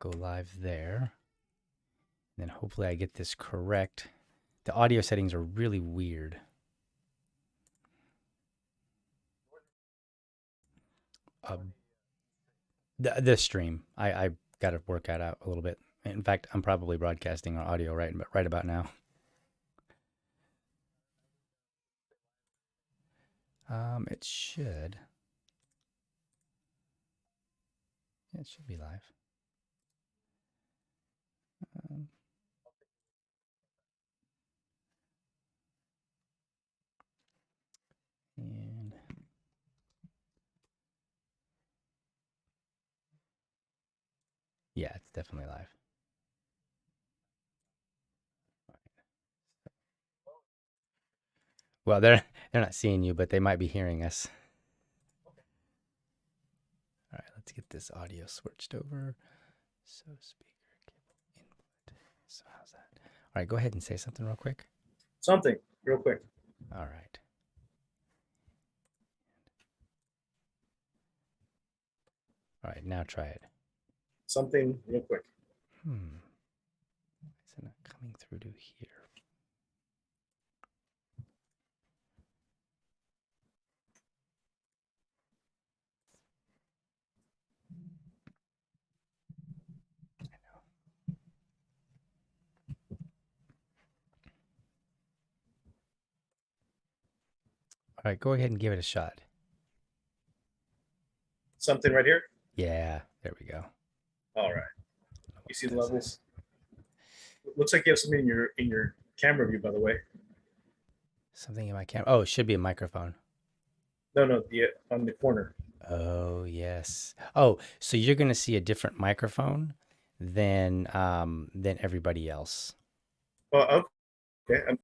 go live there. Then hopefully I get this correct. The audio settings are really weird. The stream, I got to work that out a little bit. In fact, I'm probably broadcasting our audio right about now. It should. It should be live. And yeah, it's definitely live. Well, they're not seeing you, but they might be hearing us. All right, let's get this audio switched over. So speaker cable input. So how's that? All right, go ahead and say something real quick. Something real quick. All right. All right, now try it. Something real quick. Why is it not coming through to here? All right, go ahead and give it a shot. Something right here? Yeah, there we go. All right. You see the levels? Looks like you have something in your camera view, by the way. Something in my camera. Oh, it should be a microphone. No, on the corner. Oh, yes. Oh, so you're going to see a different microphone than everybody else. Oh, okay.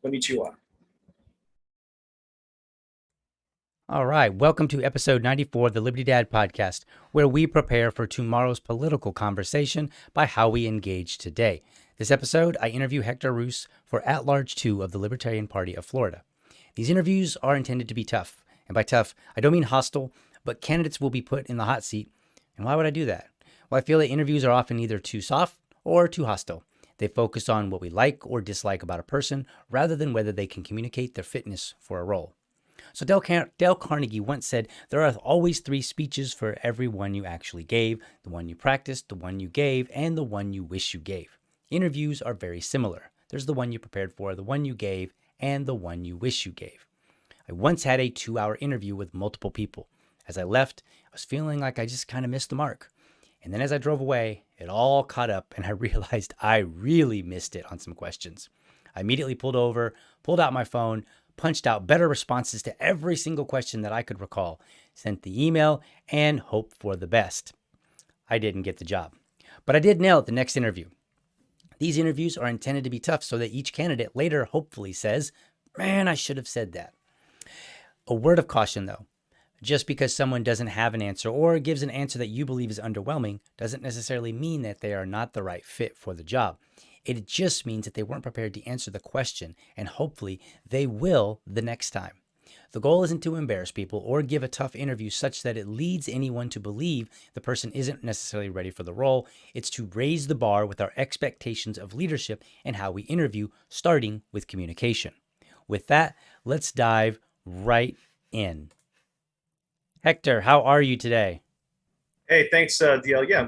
Konnichiwa. All right, welcome to episode 94 of the LibertyDad podcast, where we prepare for tomorrow's political conversation by how we engage today. This episode, I interview Hector Roos for At-Large 2 of the Libertarian Party of Florida. These interviews are intended to be tough, and by tough, I don't mean hostile, but candidates will be put in the hot seat. And why would I do that? Well, I feel that interviews are often either too soft or too hostile. They focus on what we like or dislike about a person rather than whether they can communicate their fitness for a role. So Dale Carnegie once said, there are always 3 speeches for every one you actually gave: the one you practiced, the one you gave, and the one you wish you gave. Interviews are very similar. There's the one you prepared for, the one you gave, and the one you wish you gave. I once had a 2-hour interview with multiple people. As I left, I was feeling like I just kind of missed the mark. And then as I drove away, it all caught up and I realized I really missed it on some questions. I immediately pulled over, pulled out my phone, punched out better responses to every single question that I could recall, sent the email, and hoped for the best. I didn't get the job, but I did nail it the next interview. These interviews are intended to be tough so that each candidate later hopefully says, man, I should have said that. A word of caution though. Just because someone doesn't have an answer or gives an answer that you believe is underwhelming doesn't necessarily mean that they are not the right fit for the job. It just means that they weren't prepared to answer the question, and hopefully they will the next time. The goal isn't to embarrass people or give a tough interview such that it leads anyone to believe the person isn't necessarily ready for the role. It's to raise the bar with our expectations of leadership and how we interview, starting with communication. With that, let's dive right in. Hector, how are you today? Hey, thanks, DL. Yeah,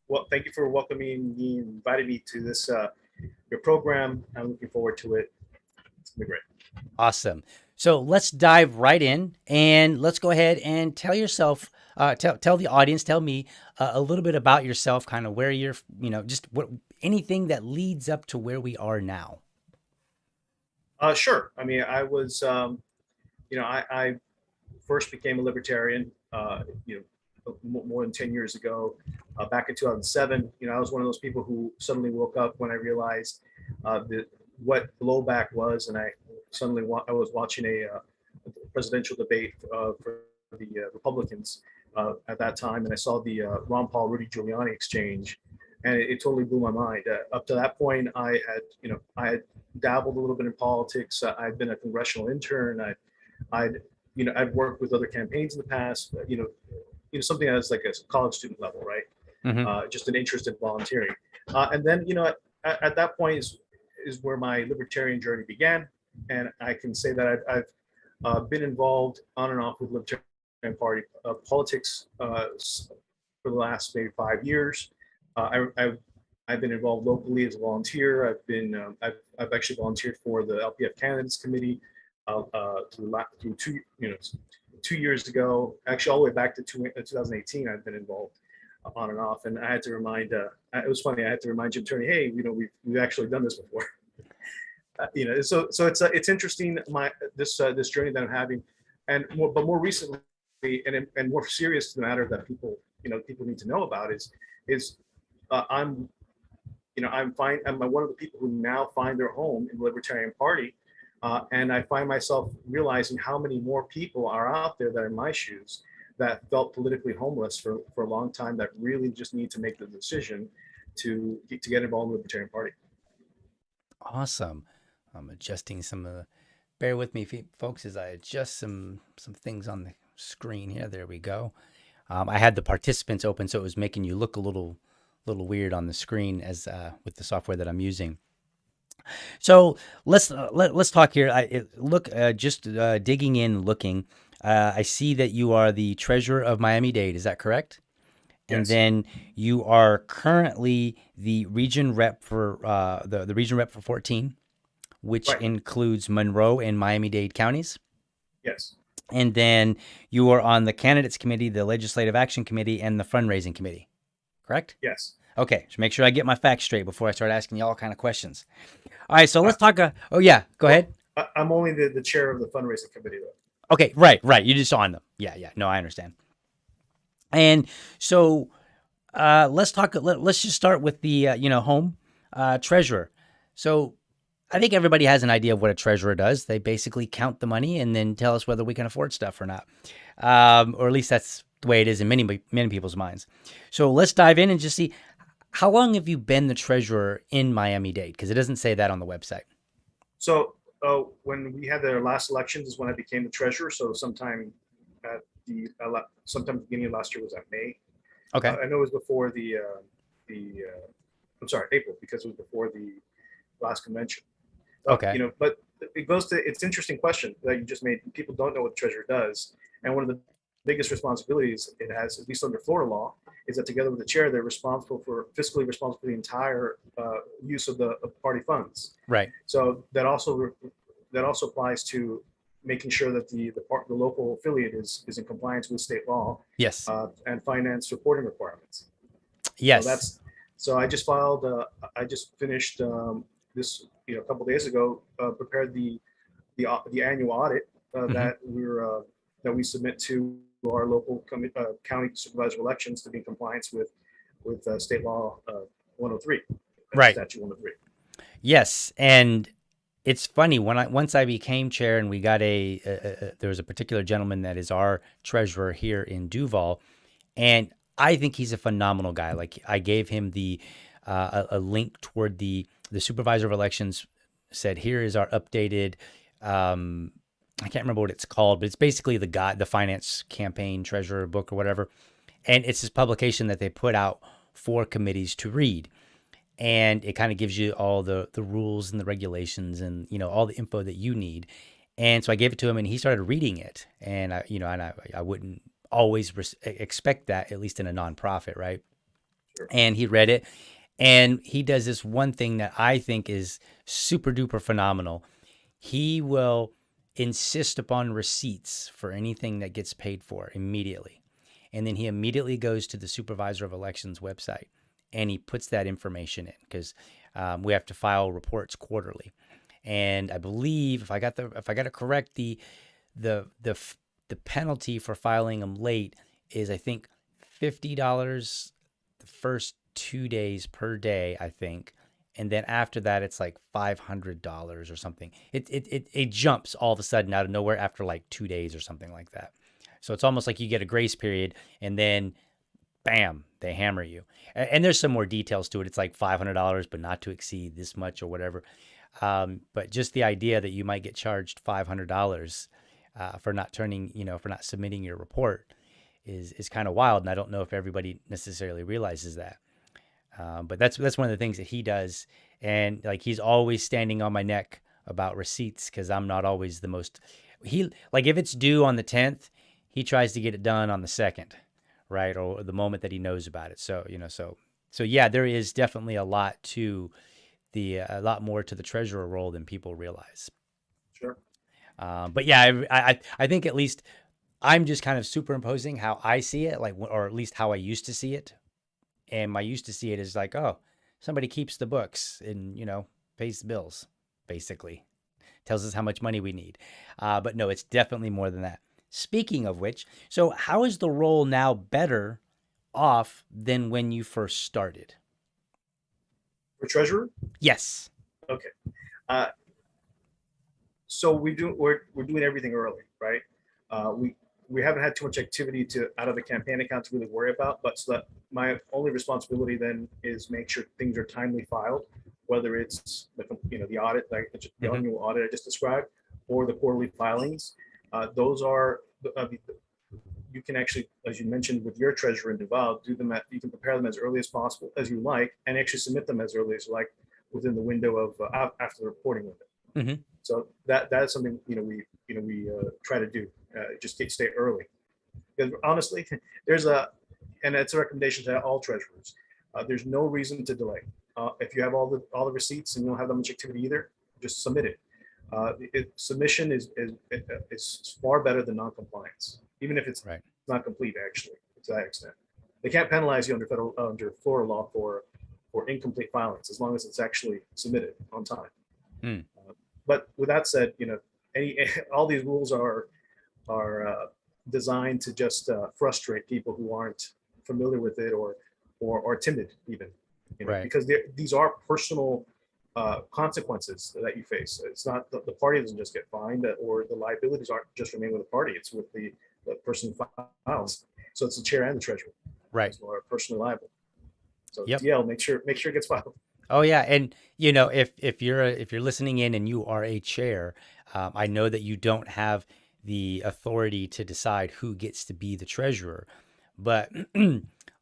well, thank you for welcoming me and inviting me to this your program. I'm looking forward to it. It's gonna be great. Awesome. So let's dive right in, and let's go ahead and tell yourself, tell the audience, tell me a little bit about yourself, kind of where you're, just anything that leads up to where we are now. Sure. I mean, I first became a libertarian, more than 10 years ago, back in 2007. I was one of those people who suddenly woke up when I realized what blowback was, and I was watching a presidential debate for the Republicans at that time, and I saw the Ron Paul Rudy Giuliani exchange, and it totally blew my mind. Up to that point, I had dabbled a little bit in politics. I'd been a congressional intern. I'd worked with other campaigns in the past. Something that's like a college student level, right? Mm-hmm. Just an interest in volunteering. And then, at that point is where my libertarian journey began. And I can say that I've been involved on and off with Libertarian Party politics for the last maybe 5 years. I've been involved locally as a volunteer. I've actually volunteered for the LPF candidates committee through 2 years ago, actually all the way back to 2018. I've been involved on and off, and I had to remind. It was funny. I had to remind Jim Turney, hey, we've actually done this before. So it's interesting this journey that I'm having, and more recently, and more serious to the matter that people need to know about is I'm one of the people who now find their home in the Libertarian Party. And I find myself realizing how many more people are out there that are in my shoes that felt politically homeless for a long time, that really just need to make the decision to get involved in the Libertarian Party. Awesome. I'm adjusting bear with me, folks, as I adjust some things on the screen here. There we go. I had the participants open, so it was making you look a little weird on the screen as with the software that I'm using. So let's talk here. Digging in, looking. I see that you are the treasurer of Miami-Dade. Is that correct? Yes. And then you are currently the region rep for the region rep for 14, which Right. includes Monroe and Miami-Dade counties. Yes. And then you are on the candidates committee, the legislative action committee, and the fundraising committee. Correct? Yes. Okay, so make sure I get my facts straight before I start asking you all kind of questions. All right, so let's talk. Oh yeah, go ahead. I'm only the chair of the fundraising committee, though. Okay, right. You just on them. Yeah. No, I understand. And so let's talk. Let's just start with the home treasurer. So I think everybody has an idea of what a treasurer does. They basically count the money and then tell us whether we can afford stuff or not, or at least that's the way it is in many people's minds. So let's dive in and just see. How long have you been the treasurer in Miami-Dade? Because it doesn't say that on the website. So when we had the last elections is when I became the treasurer. So sometime at the beginning of last year was at May. Okay. I know it was before I'm sorry, April, because it was before the last convention. Okay. But it's an interesting question that you just made. People don't know what the treasurer does, and one of the biggest responsibilities it has, at least under Florida law, is that together with the chair, they're fiscally responsible for the entire use of the party funds. Right. So that also applies to making sure that the local affiliate is in compliance with state law. Yes. And finance reporting requirements. Yes. So I just filed. I just finished this a couple days ago. Prepared the annual audit that we submit to our local county supervisor elections to be in compliance with state law 103. Right. Statute 103. Yes, and it's funny once I became chair and we got there was a particular gentleman that is our treasurer here in Duval, and I think he's a phenomenal guy. Like I gave him the a link toward the supervisor of elections. Said, here is our updated, I can't remember what it's called, but it's basically the finance campaign treasurer book or whatever. And it's this publication that they put out for committees to read. And it kind of gives you all the rules and the regulations and, all the info that you need. And so I gave it to him and he started reading it. And I wouldn't always expect that, at least in a nonprofit, right? Sure. And he read it. And he does this one thing that I think is super duper phenomenal. He will insist upon receipts for anything that gets paid for immediately. And then he immediately goes to the supervisor of elections website and he puts that information in because we have to file reports quarterly. And I believe if I got it correct, the penalty for filing them late is, I think, $50 the first 2 days per day, I think. And then after that, it's like $500 or something. It jumps all of a sudden out of nowhere after like 2 days or something like that. So it's almost like you get a grace period and then bam, they hammer you. And there's some more details to it. It's like $500, but not to exceed this much or whatever. But just the idea that you might get charged $500 for not for not submitting your report is kind of wild. And I don't know if everybody necessarily realizes that. But that's one of the things that he does. And like, he's always standing on my neck about receipts because I'm not always the most, if it's due on the 10th, he tries to get it done on the 2nd, right? Or the moment that he knows about it. So, so yeah, there is definitely a lot more to the treasurer role than people realize. Sure. But yeah, I think at least I'm just kind of superimposing how I see it, or at least how I used to see it. And my used to see it is like, oh, somebody keeps the books and, pays the bills, basically. Tells us how much money we need. But no, it's definitely more than that. Speaking of which, so how is the role now better off than when you first started? For treasurer? Yes. Okay. So we're doing everything early, right? We haven't had too much activity out of the campaign account to really worry about, but so that my only responsibility then is make sure things are timely filed, whether it's the audit, like the annual audit I just described, or the quarterly filings. Those are you can actually, as you mentioned with your treasurer in Duval, you can prepare them as early as possible, as you like, and actually submit them as early as you like within the window of after the reporting window. Mm-hmm. So that is something we try to do. Just stay early. Because honestly, and it's a recommendation to all treasurers. There's no reason to delay. If you have all the receipts and you don't have that much activity either, just submit it. Submission is far better than non-compliance, even if it's not complete. Actually, to that extent, they can't penalize you under Florida law for incomplete filings as long as it's actually submitted on time. Mm. But with that said, all these rules are designed to just frustrate people who aren't familiar with it or timid even, because these are personal consequences that you face. It's not the party doesn't just get fined, or the liabilities aren't just remain with the party. It's with the person who files. So it's the chair and the treasurer, right, who are personally liable. So yep. DL, make sure it gets filed. Oh yeah, and if you're listening in and you are a chair, I know that you don't have the authority to decide who gets to be the treasurer, but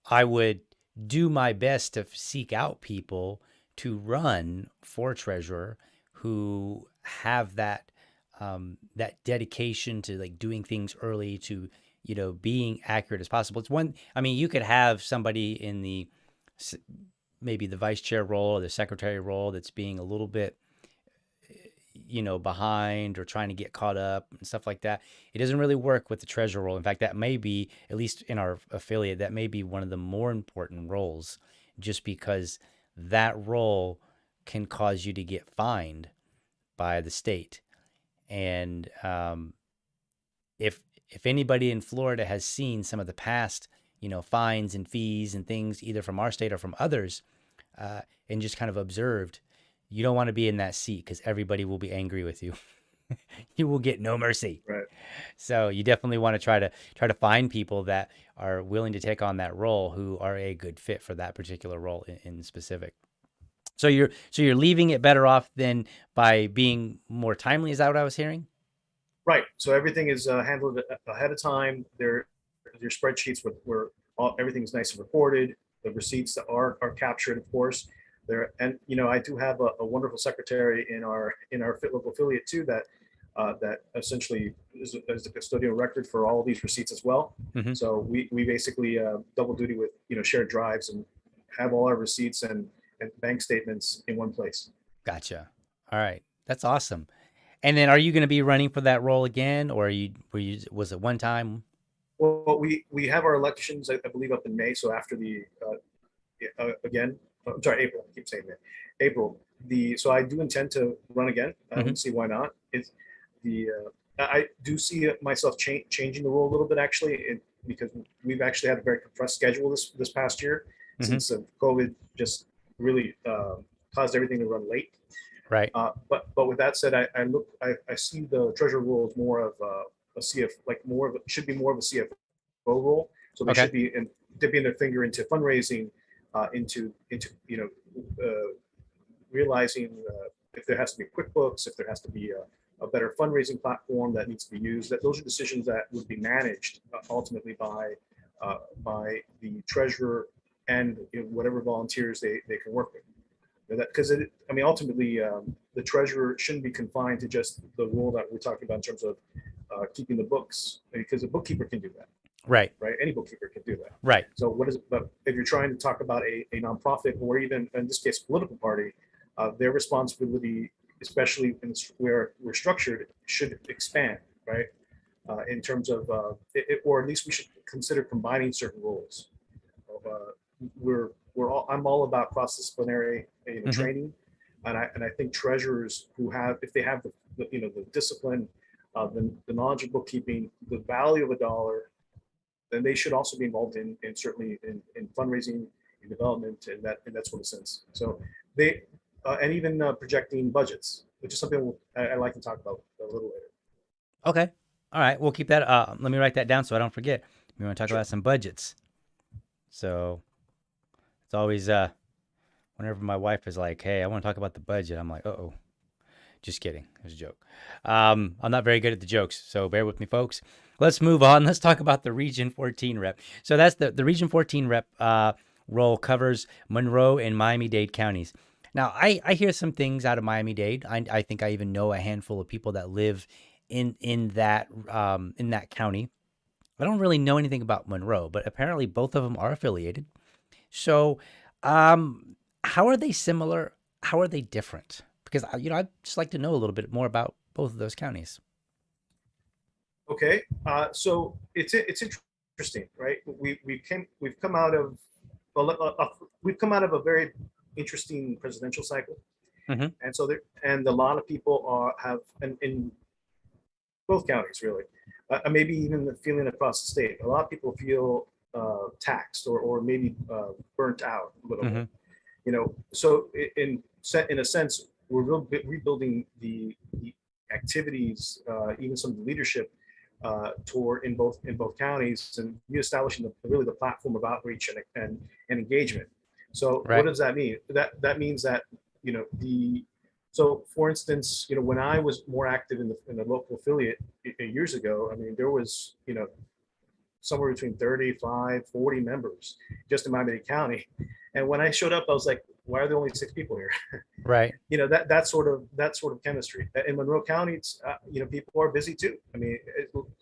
I would do my best to seek out people to run for treasurer who have that dedication to like doing things early, to being accurate as possible. It's one. I mean, you could have somebody in maybe the vice chair role or the secretary role that's being a little bit behind or trying to get caught up and stuff like that. It doesn't really work with the treasurer role. In fact, that may be, at least in our affiliate, that may be one of the more important roles, just because that role can cause you to get fined by the state. And if anybody in Florida has seen some of the past, fines and fees and things, either from our state or from others, and just kind of observed, you don't want to be in that seat because everybody will be angry with you. you will get no mercy. Right. So you definitely want to try to find people that are willing to take on that role, who are a good fit for that particular role in specific. So you're leaving it better off than by being more timely. Is that what I was hearing? Right. So everything is handled ahead of time. Your spreadsheets where everything's nice and recorded. The receipts are captured, of course. There, and I do have a wonderful secretary in our Fit Local affiliate too, that essentially is the custodial record for all of these receipts as well. Hmm. So we basically double duty with shared drives and have all our receipts and bank statements in one place. Gotcha. All right, that's awesome. And then, are you going to be running for that role again, or was it one time? Well, we have our elections, I believe, up in May. So after the again, I'm sorry, April. I keep saying that. April. So I do intend to run again. I Hmm. don't see why not. It's the I do see myself changing the role a little bit actually, because we've actually had a very compressed schedule this past year, Hmm. since COVID just really caused everything to run late. Right. But with that said, I see the treasurer role as more of a CF, like more of should be more of a CFO role. So they Okay. should be dipping their finger into fundraising, into realizing if there has to be QuickBooks, if there has to be a better fundraising platform that needs to be used. That those are decisions that would be managed ultimately by the treasurer and whatever volunteers they can work with. Because I mean, ultimately, the treasurer shouldn't be confined to just the role that we're talking about in terms of keeping the books, because a bookkeeper can do that, Right. right? Any bookkeeper can do that. Right. So what is it? But if you're trying to talk about a nonprofit, or even in this case, political party, their responsibility, especially where we're structured, should expand, right? In terms of, or at least we should consider combining certain roles. I'm all about cross-disciplinary Hmm. training, and I think treasurers if they have the discipline, the knowledge of bookkeeping, the value of a dollar, then they should also be involved in certainly in fundraising, in development, and that sort of sense. So they and even projecting budgets, which is something I like to talk about a little later. Okay. All right. We'll keep that. Let me write that down so I don't forget. We want to talk Sure. about some budgets. So it's always whenever my wife is like, "Hey, I want to talk about the budget," I'm like, "Uh-oh." Just kidding. It was a joke. I'm not very good at the jokes, so bear with me, folks. Let's move on. Let's talk about the Region 14 rep. So that's the Region 14 rep role covers Monroe and Miami-Dade counties. Now, I hear some things out of Miami-Dade. I think I even know a handful of people that live in that county. I don't really know anything about Monroe, but apparently both of them are affiliated. So, how are they similar? How are they different? Because I'd just like to know a little bit more about both of those counties. Okay, so it's interesting, right? We've come out of we've come out of a very interesting presidential cycle, Hmm. and so there and a lot of people have in both counties really, maybe even the feeling across the state. A lot of people feel taxed or maybe burnt out a little bit. Hmm. So in a sense, we're rebuilding the activities, even some of the leadership toward in both counties, and reestablishing really the platform of outreach and engagement. So what Right. does that mean? That means that the so for instance, when I was more active in the local affiliate years ago, I mean there was somewhere between 35, 40 members just in Miami-Dade County. And when I showed up, I was like, why are there only 6 people here? Right. That sort of chemistry. In Monroe County, it's people are busy too. I mean,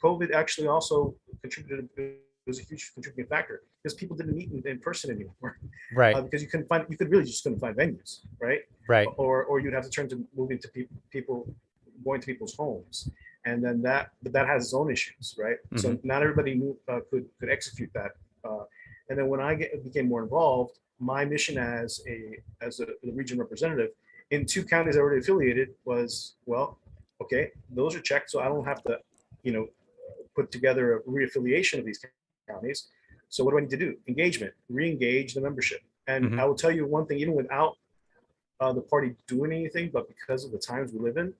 COVID actually also contributed. It was a huge contributing factor because people didn't meet in person anymore, Right. because you could really just couldn't find venues, right? Right. Or you'd have to turn to moving to people going to people's homes, and then that has its own issues, right? Hmm. So not everybody could execute that. And then when I became more involved, my mission as a region representative in 2 counties already affiliated was, well, okay, those are checked, so I don't have to, put together a reaffiliation of these counties. So what do I need to do? Engagement, re-engage the membership. And Hmm. I will tell you one thing, even without the party doing anything, but because of the times we live in,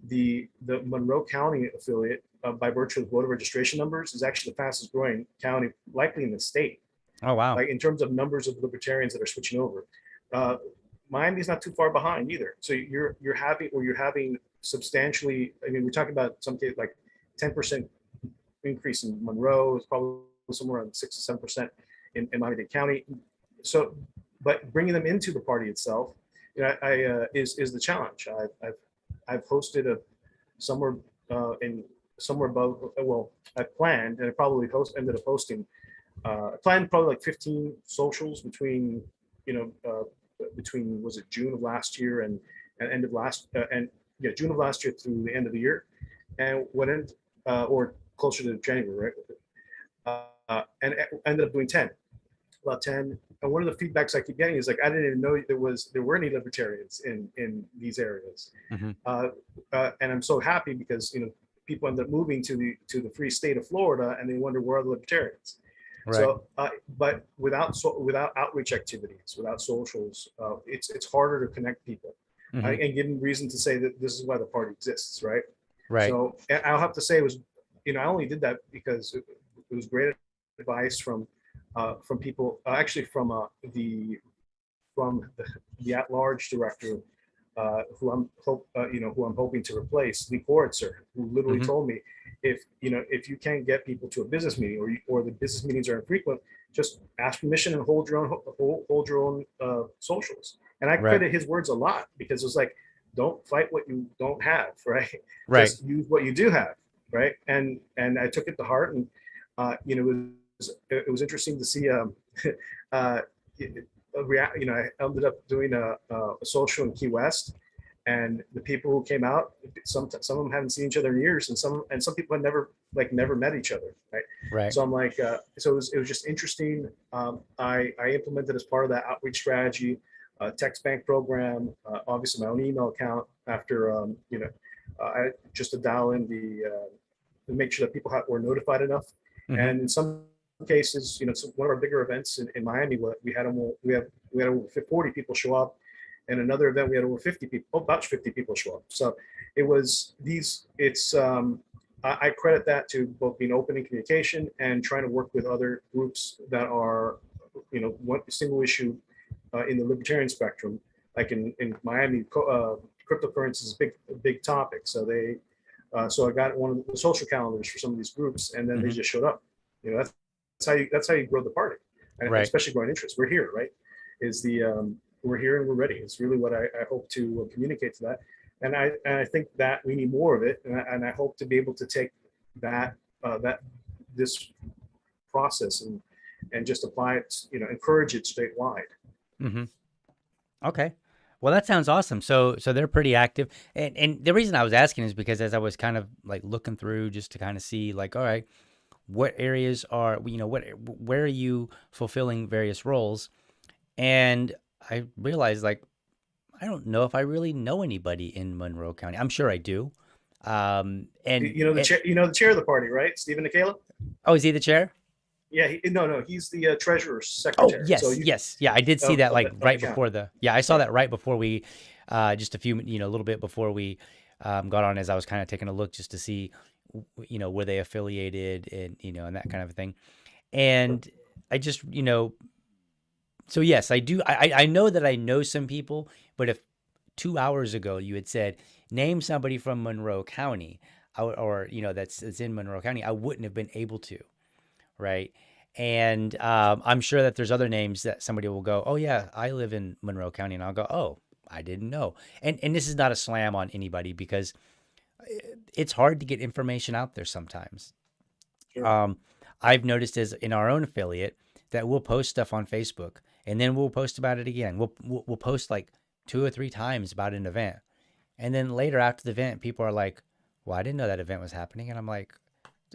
the Monroe County affiliate, by virtue of voter registration numbers, is actually the fastest growing county likely in the state. Oh, wow. Like in terms of numbers of libertarians that are switching over. Uh, Miami's not too far behind either. So you're having substantially. I mean, we're talking about something like 10% increase in Monroe. It's probably somewhere around 6 to 7% in Miami-Dade County. So, but bringing them into the party itself, is the challenge. I've hosted somewhere somewhere above. Well, I planned and I probably ended up hosting. I planned probably like 15 socials between, was it June of last year and end of last and yeah, June of last year through the end of the year, and or closer to January, right? And ended up doing 10, about 10. And one of the feedbacks I keep getting is like, I didn't even know there were any libertarians in these areas. Hmm. And I'm so happy because people end up moving to the free state of Florida, and they wonder where are the libertarians. Right. So, but without outreach activities, without socials, it's harder to connect people, Hmm. and give them reason to say that this is why the party exists, right? Right. So I'll have to say it was, I only did that because it was great advice from people, actually from the at-large director, who I'm hoping to replace, Lee Koritzer, who literally Hmm. told me, if you can't get people to a business meeting, or the business meetings are infrequent, just ask permission and hold your own socials. And I Right. credit his words a lot, because it's like, don't fight what you don't have, right? Right. Just use what you do have, right? And I took it to heart, and it was interesting to see. I ended up doing a social in Key West, and the people who came out, some of them hadn't seen each other in years, and some people had never met each other, right? Right. So I'm like, so it was just interesting. I implemented, as part of that outreach strategy, text bank program, obviously my own email account, after I just to dial in to make sure that people were notified enough. Hmm. And in some cases, one of our bigger events in Miami, we had over 40 people show up, and another event we had over 50 people, about 50 people show up. So it was I credit that to both being open in communication and trying to work with other groups that are, one single issue in the libertarian spectrum. Like in Miami, cryptocurrency is a big topic. So so I got one of the social calendars for some of these groups, and then they Hmm. just showed up. That's how you grow the party, and Right. especially growing interest. We're here, right? We're here and we're ready. It's really what I hope to communicate to that, and I think that we need more of it, and I hope to be able to take this process and just apply it, encourage it statewide. Hmm. Okay. Well, that sounds awesome. So they're pretty active. And the reason I was asking is because as I was kind of like looking through just to kind of see like, all right, what areas are, where are you fulfilling various roles? And I realized like, I don't know if I really know anybody in Monroe County. I'm sure I do. The chair, the chair of the party, right? Stephen Nikela. Oh, is he the chair? Yeah, no, he's the treasurer Oh, secretary. So yes, yes. Yeah, I did see that like of the right county. before I saw Yeah. that right before we, just a little bit before we got on, as I was kind of taking a look just to see, were they affiliated and that kind of thing. And I just, so yes, I do. I know that I know some people, but if 2 hours ago you had said, name somebody from Monroe County, or, that's in Monroe County, I wouldn't have been able to. Right. And I'm sure that there's other names that somebody will go, oh, yeah, I live in Monroe County. And I'll go, oh, I didn't know. And this is not a slam on anybody, because it's hard to get information out there sometimes. Sure. Um, I've noticed as in our own affiliate that we'll post stuff on Facebook, and then we'll post about it again. We'll post like 2 or 3 times about an event. And then later after the event, people are like, well, I didn't know that event was happening. And I'm like,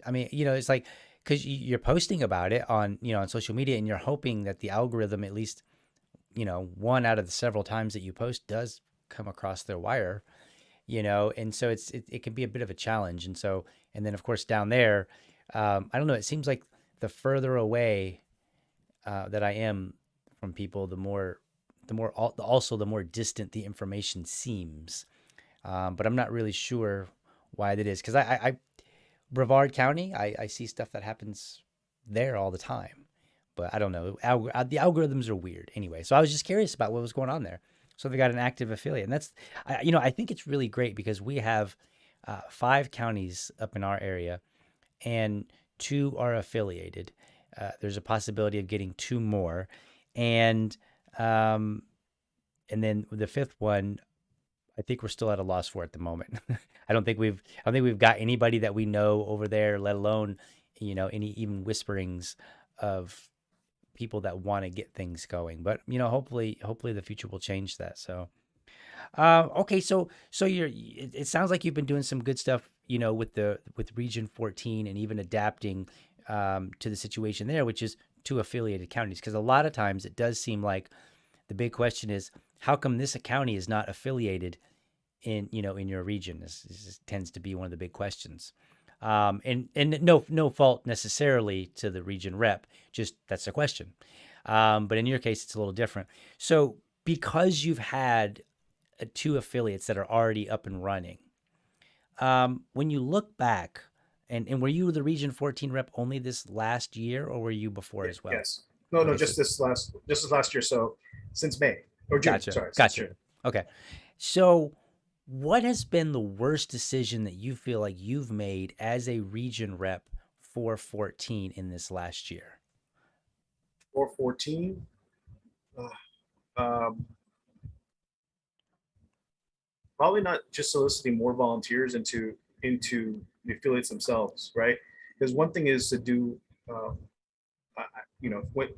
I mean, it's like, because you're posting about it on, on social media, and you're hoping that the algorithm, at least, one out of the several times that you post, does come across their wire, and so it can be a bit of a challenge. And so, and then of course down there, I don't know, it seems like the further away that I am from people, the more also the more distant the information seems. but I'm not really sure why that is. Because I Brevard County, I see stuff that happens there all the time, but I don't know. The algorithms are weird anyway. So I was just curious about what was going on there. So they got an active affiliate, and I think it's really great because we have 5 counties up in our area, and 2 are affiliated. There's a possibility of getting 2 more, and um, and then the 5th one, I think we're still at a loss for at the moment. I don't think we've got anybody that we know over there, let alone, any even whisperings of people that want to get things going. But hopefully the future will change that. So, okay, so it sounds like you've been doing some good stuff, with Region 14 and even adapting to the situation there, which is 2 affiliated counties. Because a lot of times it does seem like the big question is, how come this county is not affiliated in your region? This tends to be one of the big questions. And no fault necessarily to the region rep, just that's a question. But in your case, it's a little different. So because you've had 2 affiliates that are already up and running, when you look back, and were you the Region 14 rep only this last year, or were you before as well? Yes. No, Okay, just this last year. So since May or June, Gotcha. sorry, since Gotcha. June. Okay. So, what has been the worst decision that you feel like you've made as a region rep for 14 in this last year? Or 14. Um, Probably not just soliciting more volunteers into the affiliates themselves, right? Because one thing is to do, what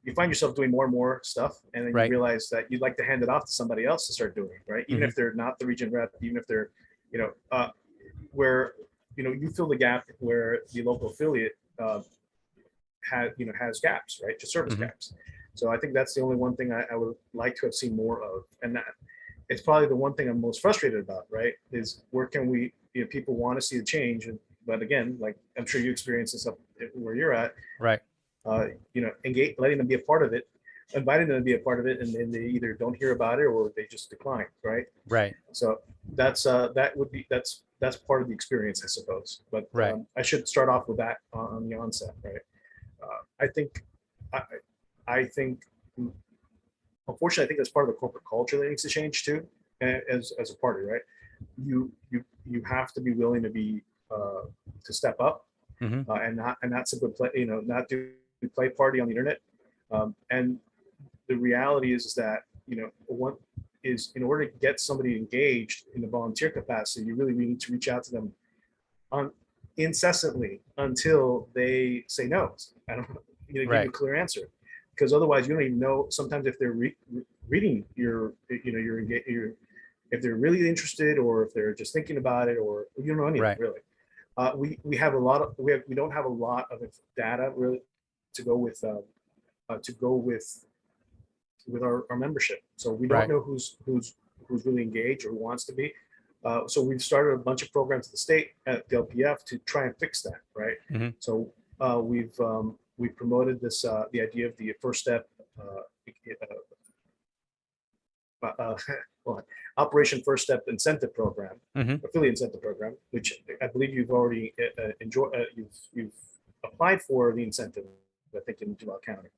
you find yourself doing more and more stuff, and then you Right. realize that you'd like to hand it off to somebody else to start doing, right? Even Mm-hmm. if they're not the region rep, even if they're, you know, uh, where you fill the gap where the local affiliate has gaps, right? Just service Mm-hmm. gaps. So I think that's the only one thing I would like to have seen more of, and that it's probably the one thing I'm most frustrated about, right? Is where can we, people want to see the change, but again, like I'm sure you experience this up where you're at, Right. engage, letting them be a part of it, inviting them to be a part of it, and then they either don't hear about it or they just decline, right? Right. So that's that's part of the experience, I suppose. But Right. I should start off with that on the onset, right? I think, I, I think, unfortunately, I think that's part of the corporate culture that needs to change too, as a party, right? You have to be willing to be to step up Mm-hmm. and not simply play, not do play party on the internet. And the reality is that one is, in order to get somebody engaged in the volunteer capacity, you really need to reach out to them on incessantly until they say no. I don't give you a Right. clear answer, because otherwise you don't even know sometimes if they're reading your if they're really interested, or if they're just thinking about it, or you don't know anything Right. really. We have a lot of we don't have a lot of data really to go with our membership, so we don't Right. know who's really engaged or who wants to be. So we've started a bunch of programs at the state, at the LPF, to try and fix that, right? Mm-hmm. So we've promoted this the idea of the first step, well, Operation First Step incentive program, Mm-hmm. affiliate incentive program, which I believe you've already you've applied for the incentive, I think, in Duval County,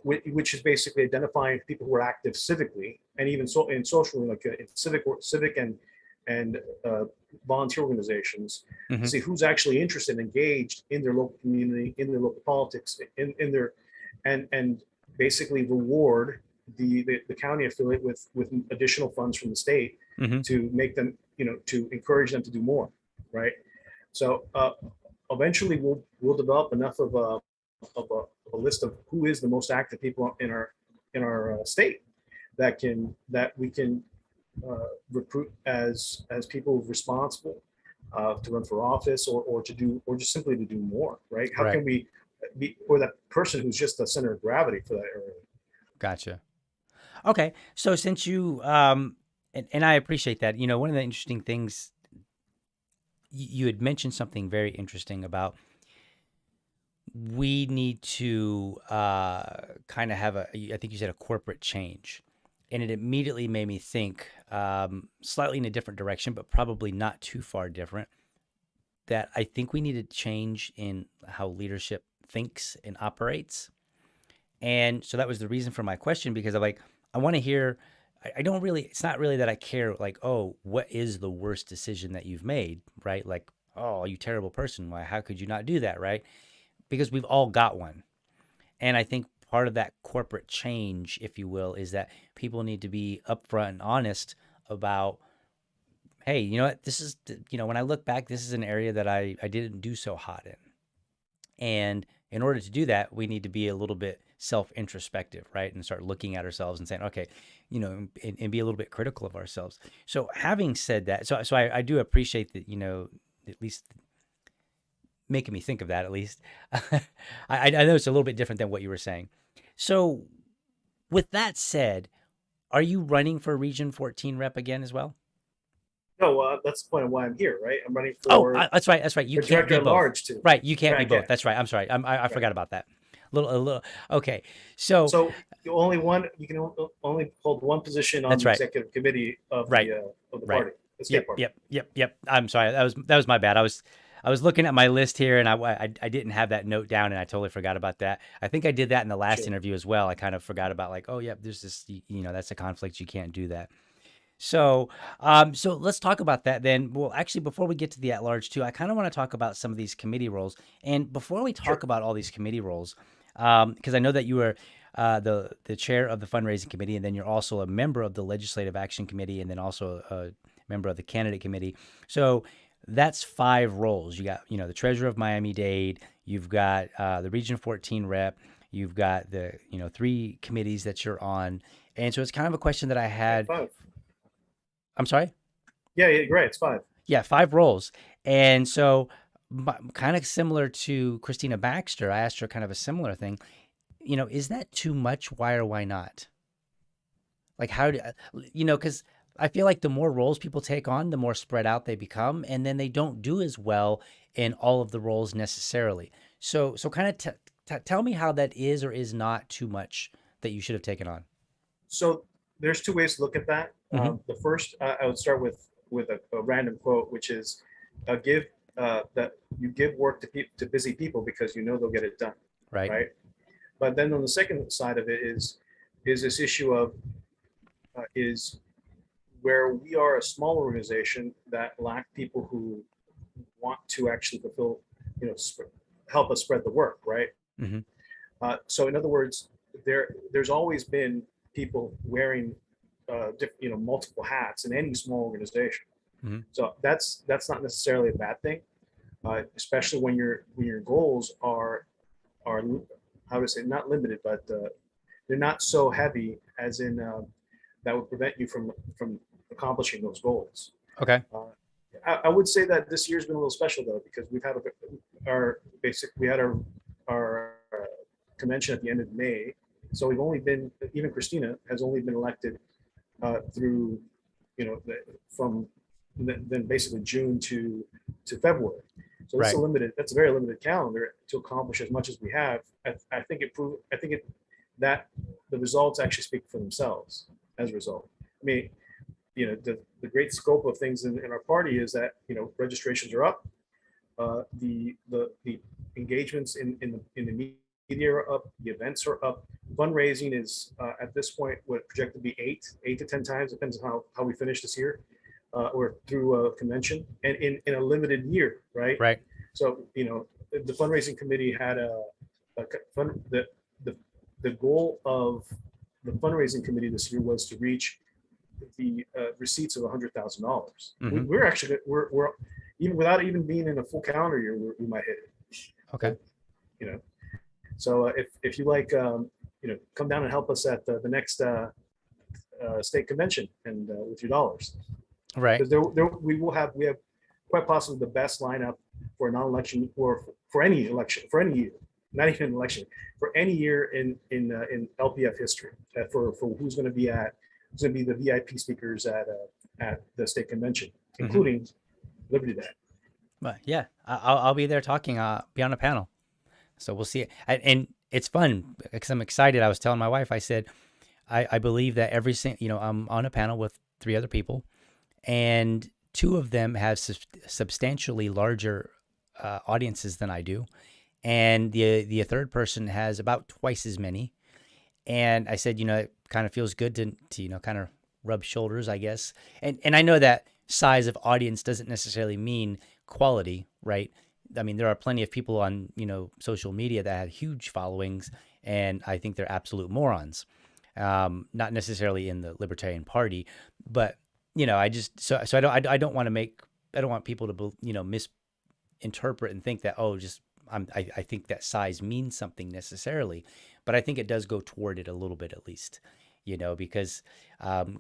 which is basically identifying people who are active civically and even in socially, like in civic and volunteer organizations, to Mm-hmm. see who's actually interested and engaged in their local community, in their local politics, in their and basically reward the county affiliate with additional funds from the state Mm-hmm. to make them, to encourage them to do more, right? So eventually we'll develop enough of a list of who is the most active people in our state that we can recruit as people responsible to run for office, or to do, or just simply to do more, right? How Right. can we be, or that person who's just the center of gravity for that area? Gotcha. Okay. So since you and I appreciate that. One of the interesting things, you had mentioned something very interesting about, we need to kind of have I think you said, a corporate change. and it immediately made me think slightly in a different direction, but probably not too far different, that I think we need a change in how leadership thinks and operates. And so that was the reason for my question, because I'm like, I want to hear, I don't really, it's not really that I care, like, oh, what is the worst decision that you've made, right? Like, oh, you terrible person. Why, how could you not do that, right? Because we've all got one. And I think part of that corporate change, if you will, is that people need to be upfront and honest about, hey, you know what, this is, when I look back, this is an area that I didn't do so hot in. And in order to do that, we need to be a little bit self-introspective, right? And start looking at ourselves and saying, okay, and be a little bit critical of ourselves. So having said that, so I do appreciate that, at least making me think of that, at least. I know it's a little bit different than what you were saying. So with that said, are you running for Region 14 rep again as well? No, that's the point of why I'm here, right? I'm running Oh, for that's right. That's right. You for can't director be at both. large too. Right. You can't Right, be I both. can't. That's right. I'm sorry. I Right. forgot about that. A little. Okay. So So you can only hold one position on that's the right. executive committee of Right. the Right. party, the state party. Yep. I'm sorry. That was my bad. I was looking at my list here, and I didn't have that note down, and I totally forgot about that. I think I did that in the last Sure. interview as well. I kind of forgot about, like, oh yeah, there's this, that's a conflict. You can't do that. So, so let's talk about that then. Well, actually, before we get to the at-large too, I kind of want to talk about some of these committee roles. And before we talk Sure. about all these committee roles, because I know that you were the chair of the fundraising committee, and then you're also a member of the legislative action committee, and then also a member of the candidate committee. So that's 5 roles. You got, the treasurer of Miami-Dade. You've got the Region 14 rep. You've got the 3 committees that you're on. And so it's kind of a question that I had. 5. I'm sorry? Yeah, great. It's 5. Yeah, 5 roles. And so kind of similar to Christina Baxter, I asked her kind of a similar thing. Is that too much? Why or why not? Like, how do, because I feel like the more roles people take on, the more spread out they become, and then they don't do as well in all of the roles necessarily. So kind of tell me how that is or is not too much that you should have taken on. So there's 2 ways to look at that. The first, I would start with a random quote, which is, that you give work to busy people because they'll get it done. Right. But then on the second side of it is this issue of is where we are a small organization that lack people who want to actually fulfill, help us spread the work, right? Mm-hmm. So in other words, there's always been people wearing multiple hats in any small organization. Mm-hmm. So that's not necessarily a bad thing, especially when your goals are how to say, not limited, but they're not so heavy as in that would prevent you from accomplishing those goals. Okay. I would say that this year's been a little special though, because we've had our convention at the end of May. So we've only been, even Christina has only been elected through, from then basically June to February. So that's that's a very limited calendar to accomplish as much as we have. I think that the results actually speak for themselves as a result. I mean, the great scope of things in our party is that, registrations are up. The engagements in the media are up, the events are up. Fundraising is at this point would project to be 8 to 10 times, depends on how we finish this year, or through a convention, and in a limited year, right? Right. So the fundraising committee had the goal of the fundraising committee this year was to reach the receipts of $100,000. Mm-hmm. We're even without even being in a full calendar year, we might hit it. Okay. So if you like, come down and help us at the next state convention and with your dollars. Right. Because we have quite possibly the best lineup for a non-election or for any election, for any year, not even an election, for any year in LPF history, for who's going to be the VIP speakers at the state convention, including LibertyDad. But yeah, I'll be there talking, be on a panel. So we'll see it. And it's fun because I'm excited. I was telling my wife, I said, I believe that I'm on a panel with 3 other people, and 2 of them have substantially larger audiences than I do, and the third person has about twice as many. And I said, it kind of feels good to kind of rub shoulders, I guess. And I know that size of audience doesn't necessarily mean quality, right? I mean, there are plenty of people on, social media that have huge followings, and I think they're absolute morons. Not necessarily in the Libertarian Party, but I just so I don't want to I don't want people to misinterpret and think that, I think that size means something necessarily, but I think it does go toward it a little bit at least, because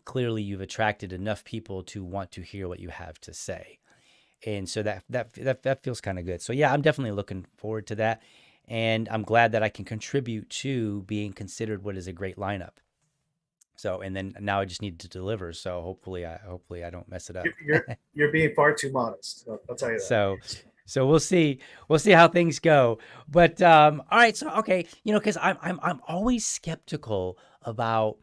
clearly you've attracted enough people to want to hear what you have to say, and so that feels kind of good. So yeah, I'm definitely looking forward to that, and I'm glad that I can contribute to being considered what is a great lineup. So, and then now I just need to deliver. So hopefully I don't mess it up. You're being far too modest. I'll tell you that. So, so we'll see how things go. But all right, so okay, because I'm always skeptical about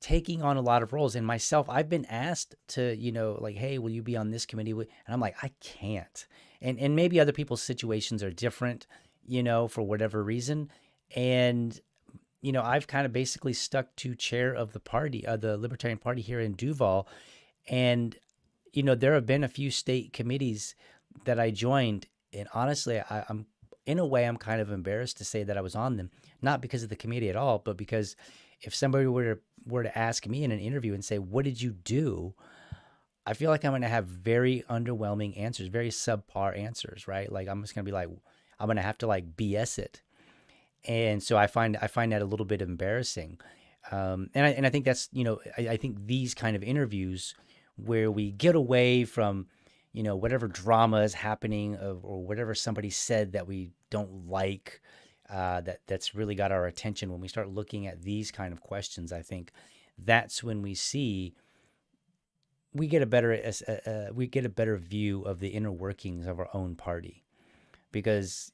taking on a lot of roles. And myself, I've been asked to, like, hey, will you be on this committee? And I'm like, I can't. And maybe other people's situations are different, for whatever reason. And I've kind of basically stuck to chair of the party, the Libertarian Party here in Duval. And, there have been a few state committees that I joined. And honestly, I'm in a way, I'm kind of embarrassed to say that I was on them, not because of the committee at all, but because if somebody were to ask me in an interview and say, what did you do? I feel like I'm going to have very underwhelming answers, very subpar answers, right? Like I'm just going to be like, I'm going to have to like BS it. And so I find that a little bit embarrassing, and I think that's I think these kind of interviews where we get away from whatever drama is happening or whatever somebody said that we don't like, that's really got our attention. When we start looking at these kind of questions, I think that's when we get a better view of the inner workings of our own party, because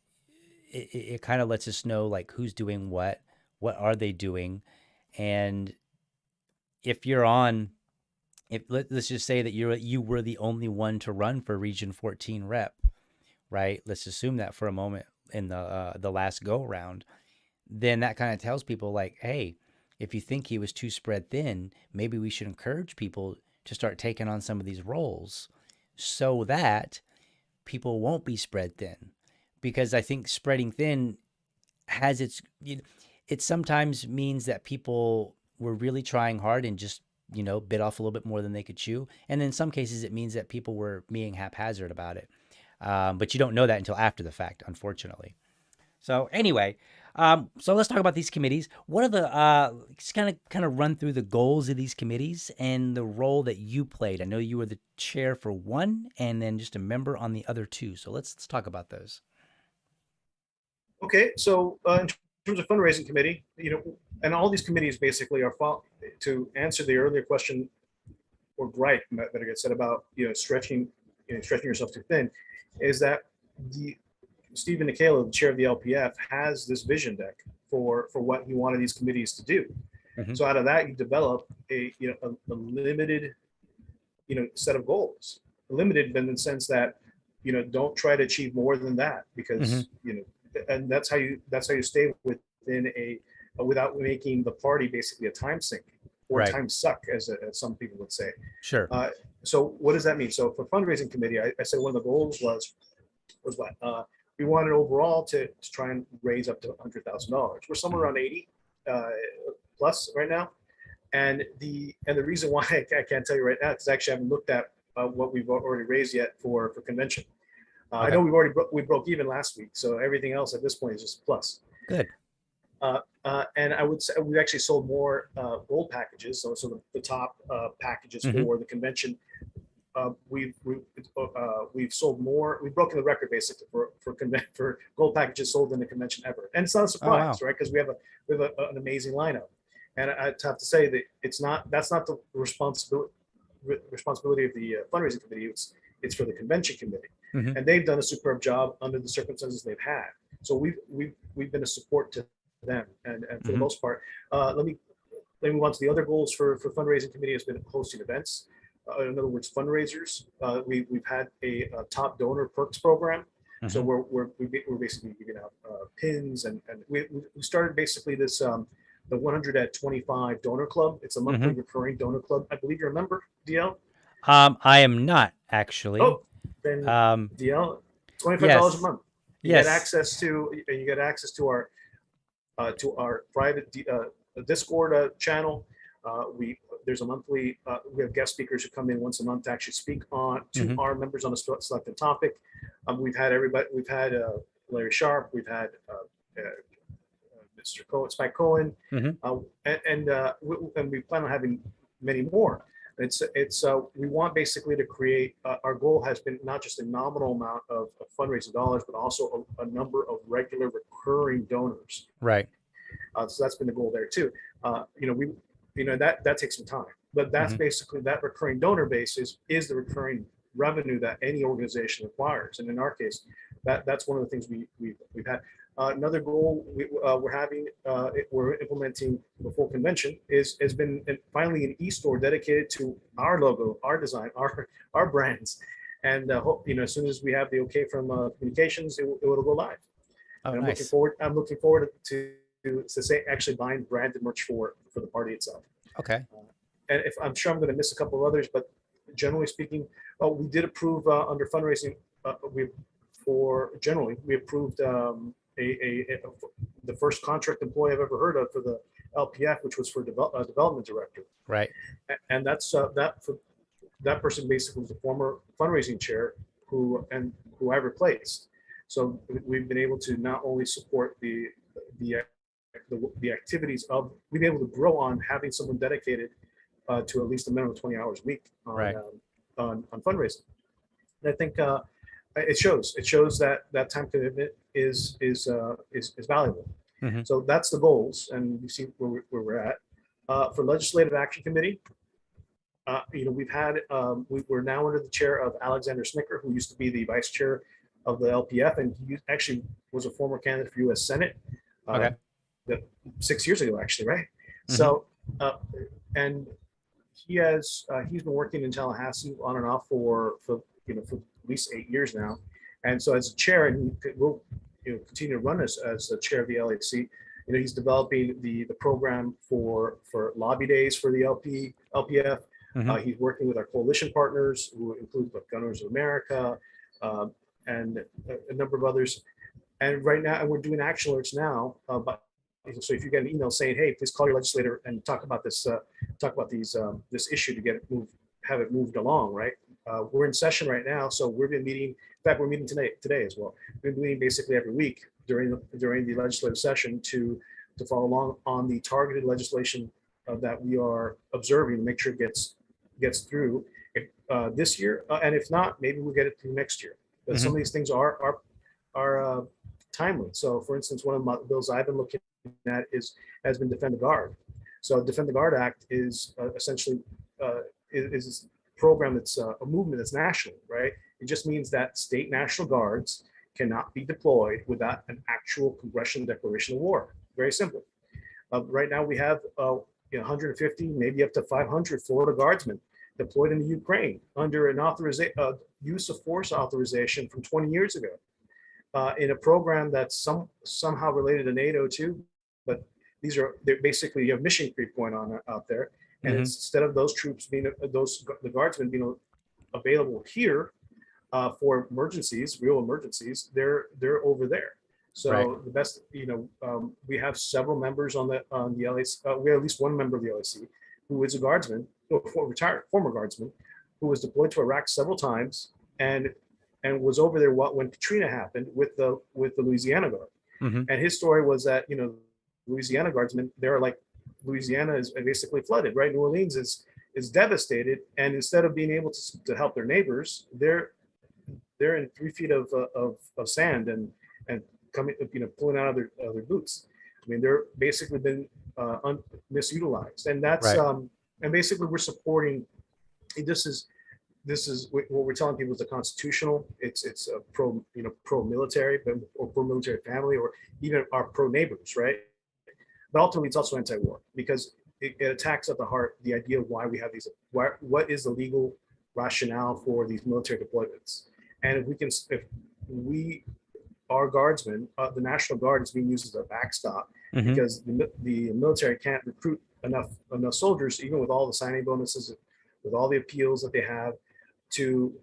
it kind of lets us know like who's doing what are they doing. And if you're on, let's just say that you were the only one to run for Region 14 rep, right? Let's assume that for a moment in the last go round, then that kind of tells people like, hey, if you think he was too spread thin, maybe we should encourage people to start taking on some of these roles so that people won't be spread thin. Because I think spreading thin has it sometimes means that people were really trying hard and just, bit off a little bit more than they could chew. And in some cases, it means that people were being haphazard about it. But you don't know that until after the fact, unfortunately. So anyway, so let's talk about these committees. What are the just kind of run through the goals of these committees and the role that you played? I know you were the chair for one, and then just a member on the other 2. So let's talk about those. Okay, so in terms of fundraising committee, and all these committees basically are to answer the earlier question or gripe that I get said about stretching yourself too thin, is that Stephen Nicola, the chair of the LPF, has this vision deck for what he wanted these committees to do. Mm-hmm. So out of that, you develop a limited set of goals. Limited in the sense that don't try to achieve more than that, because and that's how you stay within without making the party basically a time sink or right. Time suck, as some people would say. Sure. So what does that mean? So for fundraising committee, I said one of the goals was what we wanted overall to try and raise up to $100,000. We're somewhere around 80 plus right now, and the reason why I can't tell you right now, because actually I haven't looked at what we've already raised yet for convention. Okay. I know we broke even last week, so everything else at this point is just plus. Good. And I would say we actually sold more gold packages, so the top packages for the convention. We've sold more. We've broken the record basically for gold packages sold in the convention ever, and it's not a surprise, right? Because we have an amazing lineup, and I have to say that that's not the responsibility of the fundraising committee. It's for the convention committee, and they've done a superb job under the circumstances they've had. So we've been a support to them, and for the most part, let me then we want to the other goals for fundraising committee has been hosting events. In other words, fundraisers. We've had a top donor perks program. So we're basically giving out pins, and we started basically this the 100 at 25 donor club. It's a monthly recurring donor club. I believe you're a member, DL. I am not actually. Oh, then DL, $25 a Yes. month. You Yes. get access to our private Discord channel. There's a monthly. We have guest speakers who come in once a month to actually speak on to our members on a selected topic. We've had everybody. We've had Larry Sharp. We've had Mr. Spike Cohen, and we plan on having many more. We want basically to create. Our goal has been not just a nominal amount of fundraising dollars, but also a number of regular recurring donors. Right. So that's been the goal there too. That takes some time, but that's basically that recurring donor base is the recurring revenue that any organization requires. And in our case, that's one of the things we've had. Another goal we're implementing before convention has been finally an e-store dedicated to our logo, our design, our brands, and hope as soon as we have the okay from communications, it will go live. Oh, and nice. I'm looking forward to say actually buying branded merch for the party itself. Okay. And if I'm sure I'm going to miss a couple of others, but generally speaking, we did approve under fundraising. We approved the first contract employee I've ever heard of for the LPF, which was for development director. Right. And that's that person basically was the former fundraising chair who I replaced. So we've been able to not only support the activities of, we've been able to grow on having someone dedicated to at least a minimum of 20 hours a week on fundraising. And I think it shows that time commitment is valuable. So that's the goals, and you see where we're at. For Legislative Action Committee, we're now under the chair of Alexander Snicker, who used to be the vice chair of the LPF, and he actually was a former candidate for U.S. Senate. 6 years ago, actually, right? So, and he's been working in Tallahassee on and off for at least 8 years now, and so as a chair, and he will continue to run as the chair of the LAC. He's developing the program for lobby days for the LPF. He's working with our coalition partners, who include Gunners of America and a number of others. And right now, and we're doing action alerts now. So if you get an email saying, "Hey, please call your legislator and talk about this issue to get it moved, have it moved along," right? We're in session right now, so we've been meeting. In fact, we're meeting today as well. We've been meeting basically every week during the legislative session to follow along on the targeted legislation that we are observing to make sure it gets through this year, and if not, maybe we'll get it through next year. But some of these things are timely. So, for instance, one of the bills I've been looking at has been Defend the Guard. So, Defend the Guard Act is essentially is a program that's a movement that's national, right? It just means that state National Guards cannot be deployed without an actual congressional declaration of war. Very simple. Right now, we have 150, maybe up to 500 Florida Guardsmen deployed in the Ukraine under an use of force authorization from 20 years ago, in a program that's somehow related to NATO too. But they're basically, you have mission creep going on out there, and instead of those troops being the Guardsmen being available here for emergencies, real emergencies, they're over there. So the best, we have several members on the LAC. We have at least one member of the LAC who is a Guardsman, former Guardsman, who was deployed to Iraq several times and was over there when Katrina happened with the Louisiana Guard. And his story was that Louisiana Guardsmen, they're like, Louisiana is basically flooded, right? New Orleans is devastated, and instead of being able to help their neighbors, they're in 3 feet of sand and coming, pulling out of their boots. I mean, they're basically been misutilized, and that's and basically we're supporting. This is what we're telling people is a constitutional. It's a pro military, or pro military family, or even our pro neighbors, right? But ultimately, it's also anti-war, because it attacks at the heart the idea of why we have these. What is the legal rationale for these military deployments? And if we our guardsmen, the National Guard is being used as a backstop Mm-hmm. because the military can't recruit enough soldiers, even with all the signing bonuses, with all the appeals that they have, to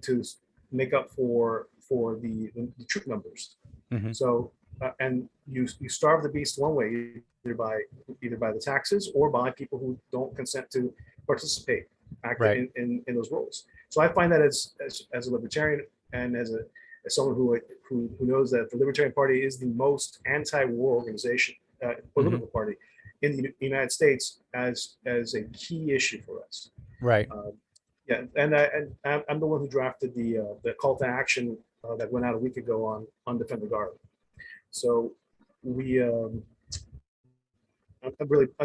make up for the troop numbers. Mm-hmm. So and you starve the beast one way, either by the taxes or by people who don't consent to participate Right. in those roles. So I find that as a libertarian and as someone who knows that the Libertarian Party is the most anti-war organization, Mm-hmm. political party in the United States, as a key issue for us. Right. Uh, yeah, and I'm the one who drafted the call to action that went out a week ago on Defend the Guard. So we, I'm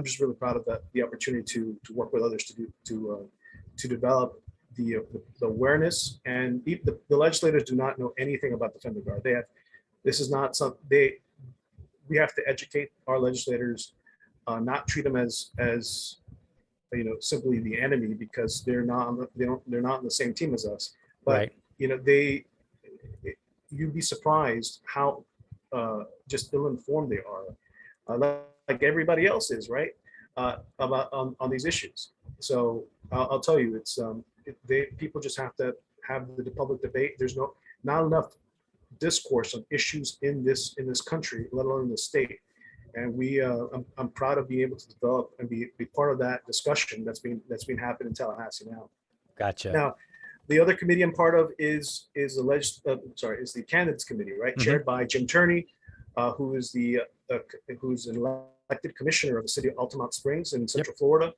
just really proud of the opportunity to work with others to develop the awareness. And the legislators do not know anything about Defend the Guard. This is not we have to educate our legislators, not treat them as simply the enemy, because they're not on the same team as us. But Right. You'd be surprised how just ill-informed they are, like everybody else is, right? About on these issues. So I'll tell you, it's people just have to have the public debate. There's not enough discourse on issues in this country, let alone in the state. And I'm proud of being able to develop and be part of that discussion that's been happening in Tallahassee now. Gotcha. Now, the other committee I'm part of is the candidates committee, right? Mm-hmm. Chaired by Jim Turney, who's an elected commissioner of the city of Altamont Springs in Central Florida,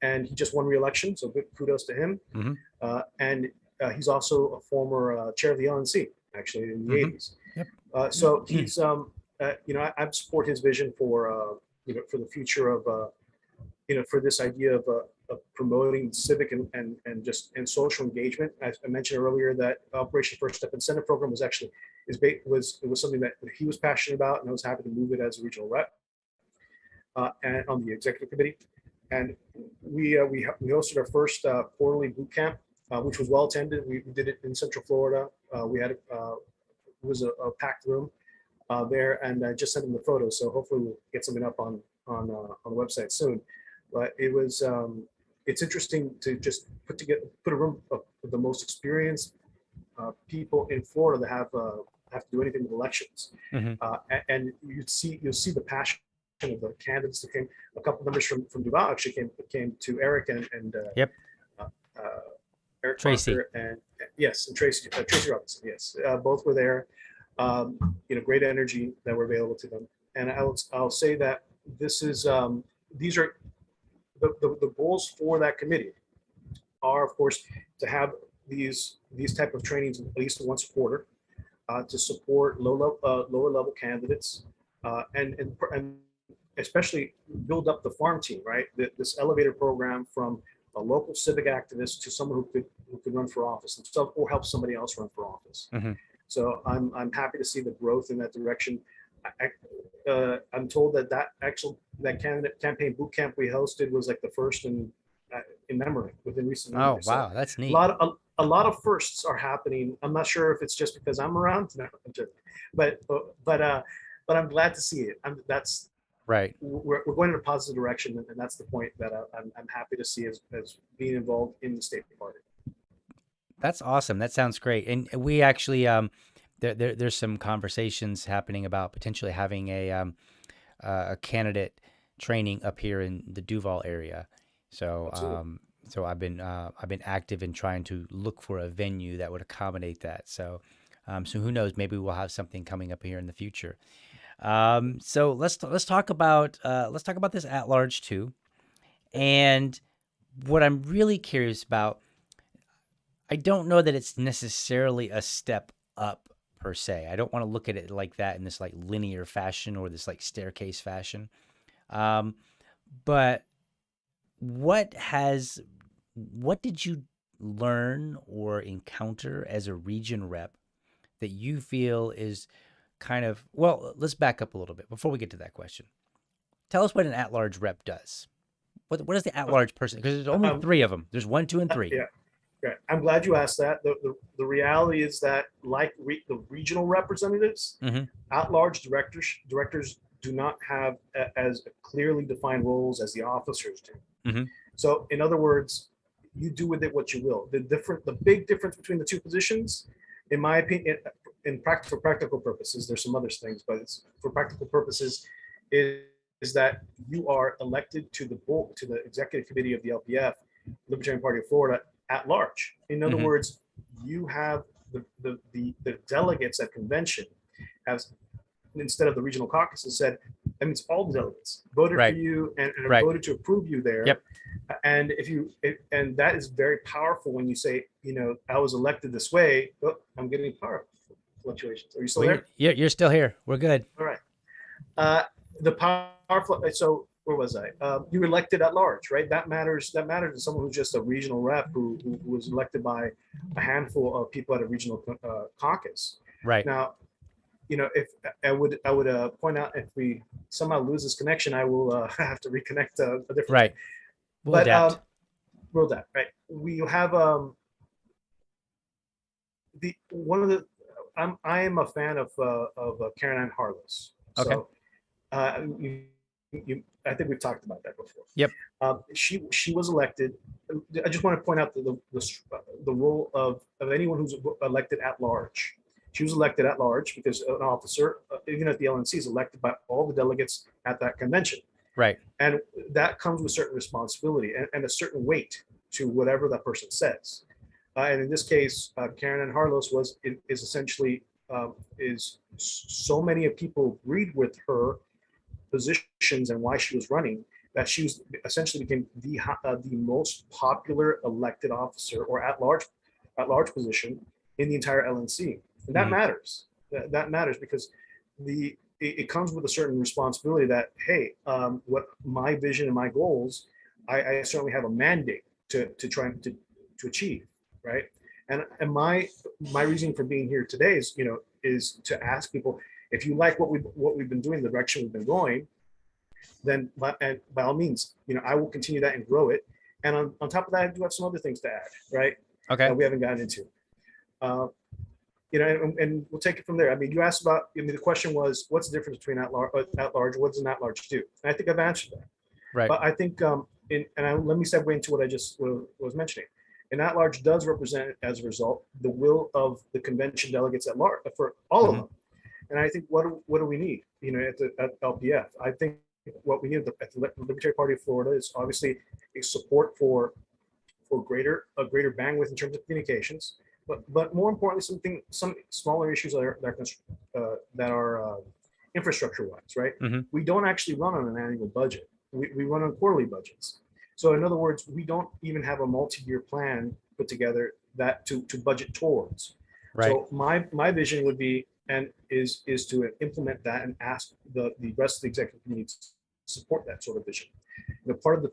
and he just won re-election, so good kudos to him. Mm-hmm. And he's also a former chair of the LNC, actually, in the Mm-hmm. 80s. Yep. So he's I support his vision for for the future of for this idea of promoting civic and social engagement. As I mentioned earlier, that Operation First Step Incentive Program was something that he was passionate about, and I was happy to move it as a regional rep and on the executive committee. And we hosted our first quarterly boot camp, which was well attended. We did it in Central Florida. We had it was a packed room there, and I just sent them the photos. So hopefully we'll get something up on the website soon. But it was it's interesting to just put a room of the most experienced people in Florida that have to do anything with elections, Mm-hmm. and you'll see the passion of the candidates that came. A couple members from Duval actually came to Eric and Yep. Eric Tracy. Parker and Tracy Robinson. Yes, both were there. Great energy that were available to them. And I'll say that these are the goals for that committee are, of course, to have these type of trainings at least once a quarter, to support lower level candidates, and especially build up the farm team, right? This elevator program from a local civic activist to someone who could run for office themselves or help somebody else run for office. Mm-hmm. So I'm happy to see the growth in that direction. I'm told that candidate campaign boot camp we hosted was like the first in memory within recent memory. Oh, wow, that's neat. A lot of firsts are happening. I'm not sure if it's just because I'm around, but I'm glad to see it. That's right. We're going in a positive direction, and that's the point that I'm happy to see as being involved in the state party. That's awesome. That sounds great. And we actually, there's some conversations happening about potentially having a candidate training up here in the Duval area. So, so I've been active in trying to look for a venue that would accommodate that. So, so who knows? Maybe we'll have something coming up here in the future. So let's talk about this at large too. And what I'm really curious about, I don't know that it's necessarily a step up per se. I don't want to look at it like that in this like linear fashion or this like staircase fashion. But what did you learn or encounter as a region rep that you feel is kind of, well, let's back up a little bit before we get to that question. Tell us what an at-large rep does. What is the at-large person? Because there's only three of them. There's 1, 2, and 3. Yeah. Yeah, I'm glad you asked that. The reality is that, like the regional representatives, Mm-hmm. at-large directors do not have as clearly defined roles as the officers do. Mm-hmm. So, in other words, you do with it what you will. The big difference between the two positions, in my opinion, for practical purposes, there's some other things, but for practical purposes, is that you are elected to the board, to the executive committee of the LPF, Libertarian Party of Florida, at large. In other Mm-hmm. words, you have the delegates at convention as, instead of the regional caucuses, said, that means all the delegates voted Right. for you and Right. voted to approve you there. Yep. And and that is very powerful when you say, I was elected this way. Oh, I'm getting power fluctuations. Are you still there? Yeah, you're still here. We're good. All right. The powerful. So where was I? You were elected at large, right? That matters. That matters to someone who's just a regional rep who was elected by a handful of people at a regional caucus. Right. Now, if I would point out, if we somehow lose this connection, I will have to reconnect a different. Right. We'll adapt. We'll adapt. Right. We have I am a fan of Karen Ann Harless. Okay. So, I think we've talked about that before. Yep. She was elected. I just want to point out the role of anyone who's elected at large. She was elected at large because an officer, even at the LNC, is elected by all the delegates at that convention. Right. And that comes with certain responsibility and a certain weight to whatever that person says. And in this case, Karen Ann Harless is essentially is so many of people agreed with her positions and why she was running that she was essentially became the most popular elected officer or at large position in the entire LNC, and that matters. That matters because it comes with a certain responsibility that, hey, what my vision and my goals, I certainly have a mandate to try to achieve, right? And my reason for being here today is to ask people, if you like what we've been doing, the direction we've been going, then by all means, I will continue that and grow it. And on top of that, I do have some other things to add, right? Okay. That we haven't gotten into. And we'll take it from there. I mean, you asked about. The question was, what's the difference between at large? What does an at large do? And I think I've answered that. Right. But I think, let me segue into what I just was mentioning. An at large does represent, as a result, the will of the convention delegates at large for all of them. And I think what do we need? At LPF, I think what we need at the Libertarian Party of Florida is obviously a support for a greater bandwidth in terms of communications, but more importantly, some smaller issues that are infrastructure wise, right? We don't actually run on an annual budget. We run on quarterly budgets. So in other words, we don't even have a multi-year plan put together that to budget towards. Right. So my vision would be is to implement that and ask the rest of the executive committee to support that sort of vision. Part of the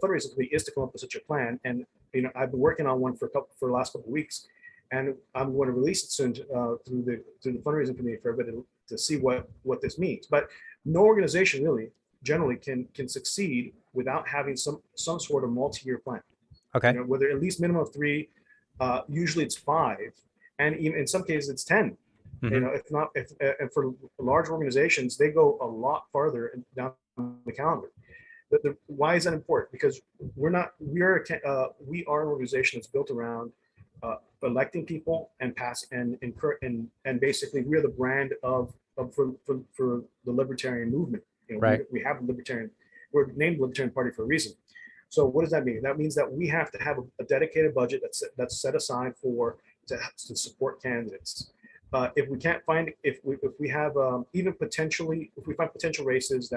fundraising committee is to come up with such a plan, and I've been working on one for the last couple of weeks, and I'm going to release it soon through the fundraising committee for everybody to see what this means. But no organization really generally can succeed without having some sort of multi-year plan. Okay. Whether at least minimum of 3, usually it's 5, and even in some cases it's 10. If not, and for large organizations, they go a lot farther down the calendar. Why is that important? Because we are an organization that's built around electing people and basically we are the brand for the libertarian movement. Right. We have we're named Libertarian Party for a reason. So what does that mean? That means that we have to have a dedicated budget that's set aside to support candidates. If we can't find, if we have even potentially, if we find potential races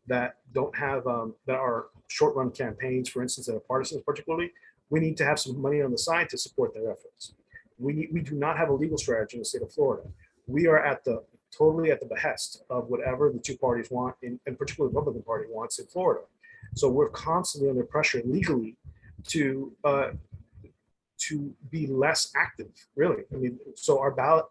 that don't have that are short run campaigns, for instance, that are partisans particularly, we need to have some money on the side to support their efforts. We do not have a legal strategy in the state of Florida. We are totally at the behest of whatever the two parties want, and particularly the Republican Party wants in Florida. So we're constantly under pressure legally to be less active, really. I mean, so our ballot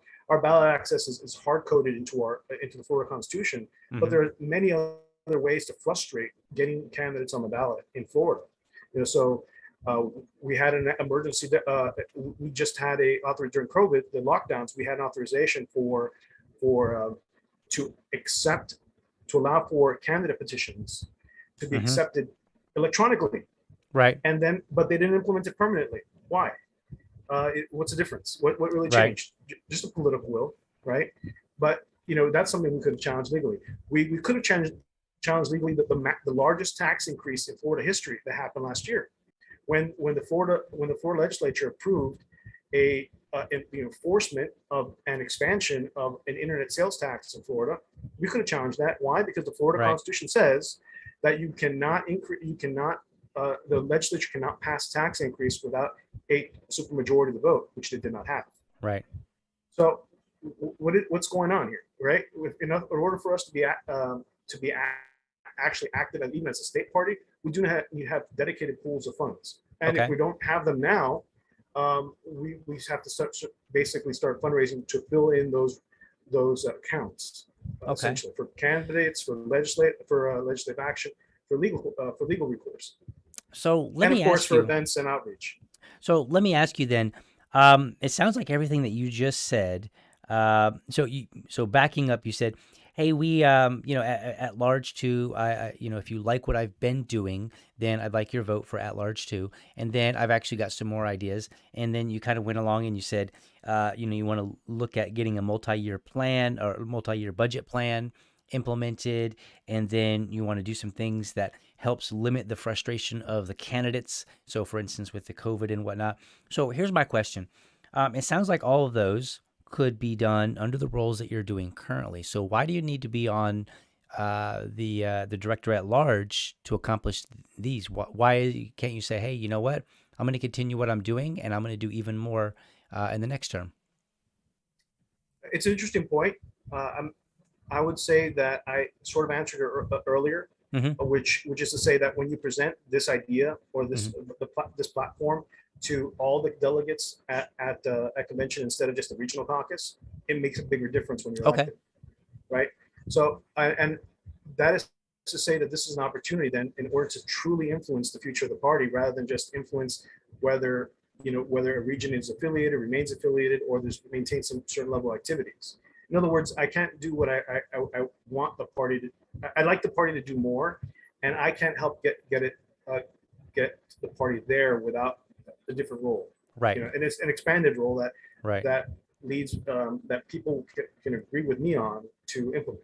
access is hard coded into the Florida Constitution, but there are many other ways to frustrate getting candidates on the ballot in Florida. So we had an emergency. We just had during COVID, the lockdowns. We had an authorization to allow for candidate petitions to be accepted electronically, Right. but they didn't implement it permanently. Why? What's the difference? What really Right. changed? Just a political will, right? But that's something we could have challenged legally. We could have challenged legally the largest tax increase in Florida history that happened last year, when the Florida legislature approved an enforcement of an expansion of an internet sales tax in Florida. We could have challenged that. Why? Because the Florida Constitution says that you cannot the legislature cannot pass tax increase without a supermajority of the vote, which they did not have. Right. So what's going on here, right? In order for us to be actually active, and even as a state party, we have dedicated pools of funds, and if we don't have them now, we have to basically start fundraising to fill in those accounts, essentially, for candidates, for legislative action, for legal recourse. So let me of course ask for you, events and outreach. So let me ask you then. It sounds like everything that you just said. So backing up, you said, "Hey, we, at large too. If you like what I've been doing, then I'd like your vote for at large too. And then I've actually got some more ideas. And then you kind of went along and you said, you want to look at getting a multi-year plan or multi-year budget plan implemented, and then you want to do some things that helps limit the frustration of the candidates. So, for instance, with the COVID and whatnot. So, here's my question. It sounds like all of those could be done under the roles that you're doing currently. So, why do you need to be on the director at large to accomplish these? Why can't you say, hey, you know what? I'm going to continue what I'm doing, and I'm going to do even more in the next term? It's an interesting point. I would say that I sort of answered it earlier, which is to say that when you present this idea or this platform to all the delegates at convention instead of just the regional caucus, it makes a bigger difference when you're elected, right? So, and that is to say that this is an opportunity then in order to truly influence the future of the party, rather than just influence whether a region is affiliated, remains affiliated, or maintains some certain level of activities. In other words, I can't do what I want the party to. I'd like the party to do more, and I can't help get the party there without a different role. Right. And it's an expanded role that that leads that people can agree with me on to implement.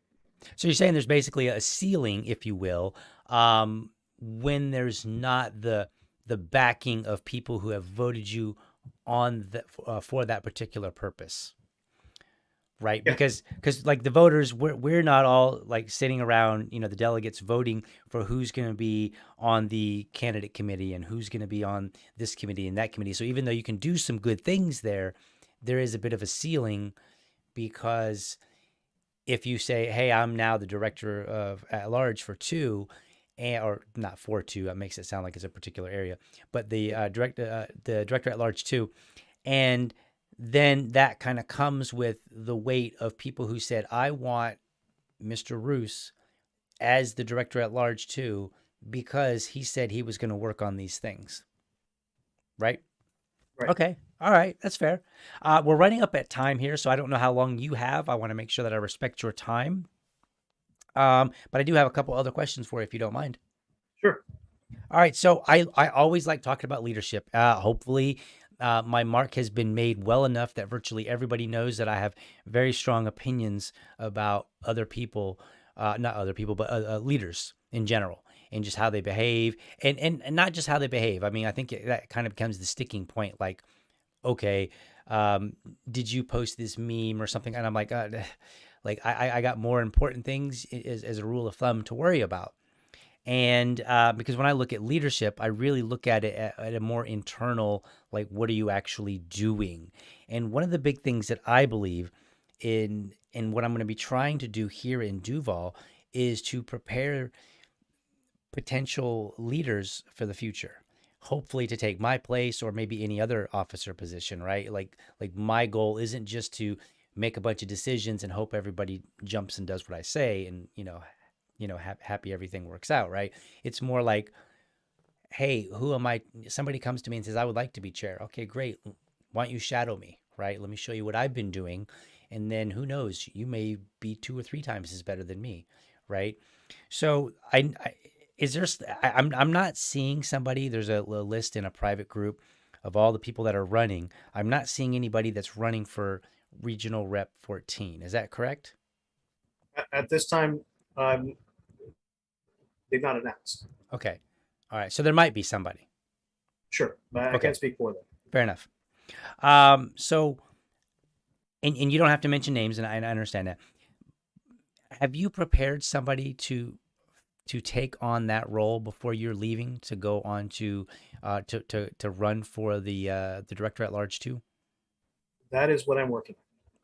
So you're saying there's basically a ceiling, if you will, when there's not the backing of people who have voted you on for that particular purpose. Right. Yeah. Because like the voters, we're not all like sitting around, the delegates voting for who's going to be on the candidate committee and who's going to be on this committee and that committee. So even though you can do some good things there is a bit of a ceiling, because if you say, hey, I'm now the director of at large for two, or not for two, that makes it sound like it's a particular area, but the director at large two, and then that kind of comes with the weight of people who said, I want Mr. Roos as the director at large too, because he said he was going to work on these things. Right? Okay. All right. That's fair. We're running up at time here, so I don't know how long you have. I want to make sure that I respect your time. But I do have a couple other questions for you, if you don't mind. Sure. All right. So I always like talking about leadership. Hopefully, my mark has been made well enough that virtually everybody knows that I have very strong opinions about other people, not other people, but leaders in general, and just how they behave, and not just how they behave. I mean, I think that kind of becomes the sticking point. Like, okay, did you post this meme or something? And I'm like, I got more important things as a rule of thumb to worry about. And because when I look at leadership, I really look at it at a more internal, like, what are you actually doing? And one of the big things that I believe in what I'm going to be trying to do here in Duval is to prepare potential leaders for the future, hopefully to take my place or maybe any other officer position, right? Like my goal isn't just to make a bunch of decisions and hope everybody jumps and does what I say and, happy everything works out, right? It's more like, hey, who am I? Somebody comes to me and says, I would like to be chair. Okay, great. Why don't you shadow me, right? Let me show you what I've been doing. And then who knows, you may be 2 or 3 times as better than me, right? So is there, I'm not seeing somebody, there's a list in a private group of all the people that are running. I'm not seeing anybody that's running for regional rep 14. Is that correct? At this time, um, they've not announced. Okay. All right. So there might be somebody. Sure, but I Okay. can't speak for them. Fair enough. So, and you don't have to mention names, and I understand that. Have you prepared somebody to take on that role before you're leaving to go on to run for the director at large too? That is what I'm working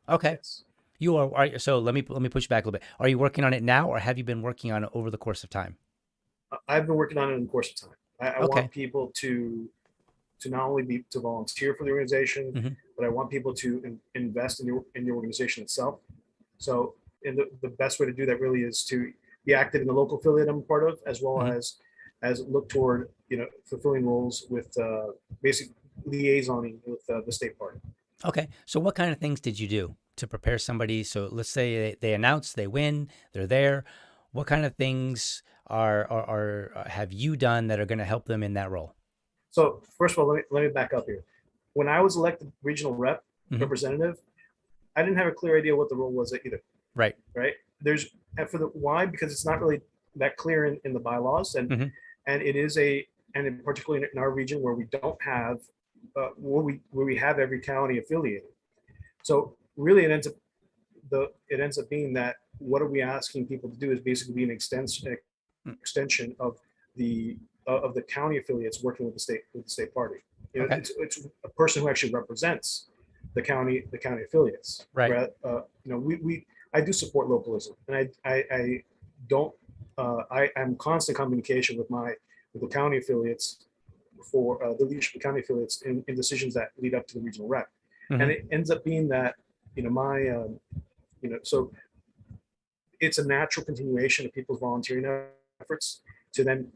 on. Okay. Yes. You are so let me push back a little bit. Are you working on it now, or have you been working on it over the course of time? I've been working on it in the course of time. I Okay. want people to not only be to volunteer for the organization, Mhm. but I want people to invest in the organization itself. So, and the best way to do that really is to be active in the local affiliate I'm a part of, as well Mhm. as look toward fulfilling roles with basic liaisoning with the state party. Okay. So what kind of things did you do to prepare somebody? So let's say they announce they win, they're there. What kind of things are have you done that are going to help them in that role? So first of all, let me back up here. When I was elected regional Hmm. representative, I didn't have a clear idea what the role was either. Right. Right? There's and for the why because it's not really that clear in the bylaws, Hmm. and it is and in particularly in our region where we don't have where we have every county affiliated. So really, it ends up being that what are we asking people to do is basically be an extension of the county affiliates working with the state party. Okay. It's a person who actually represents the county affiliates. Right. We I do support localism, and I don't I'm constant communication with the county affiliates for the leadership of county affiliates in decisions that lead up to the regional rep, and Hmm. it ends up being that so it's a natural continuation of people's volunteering efforts to then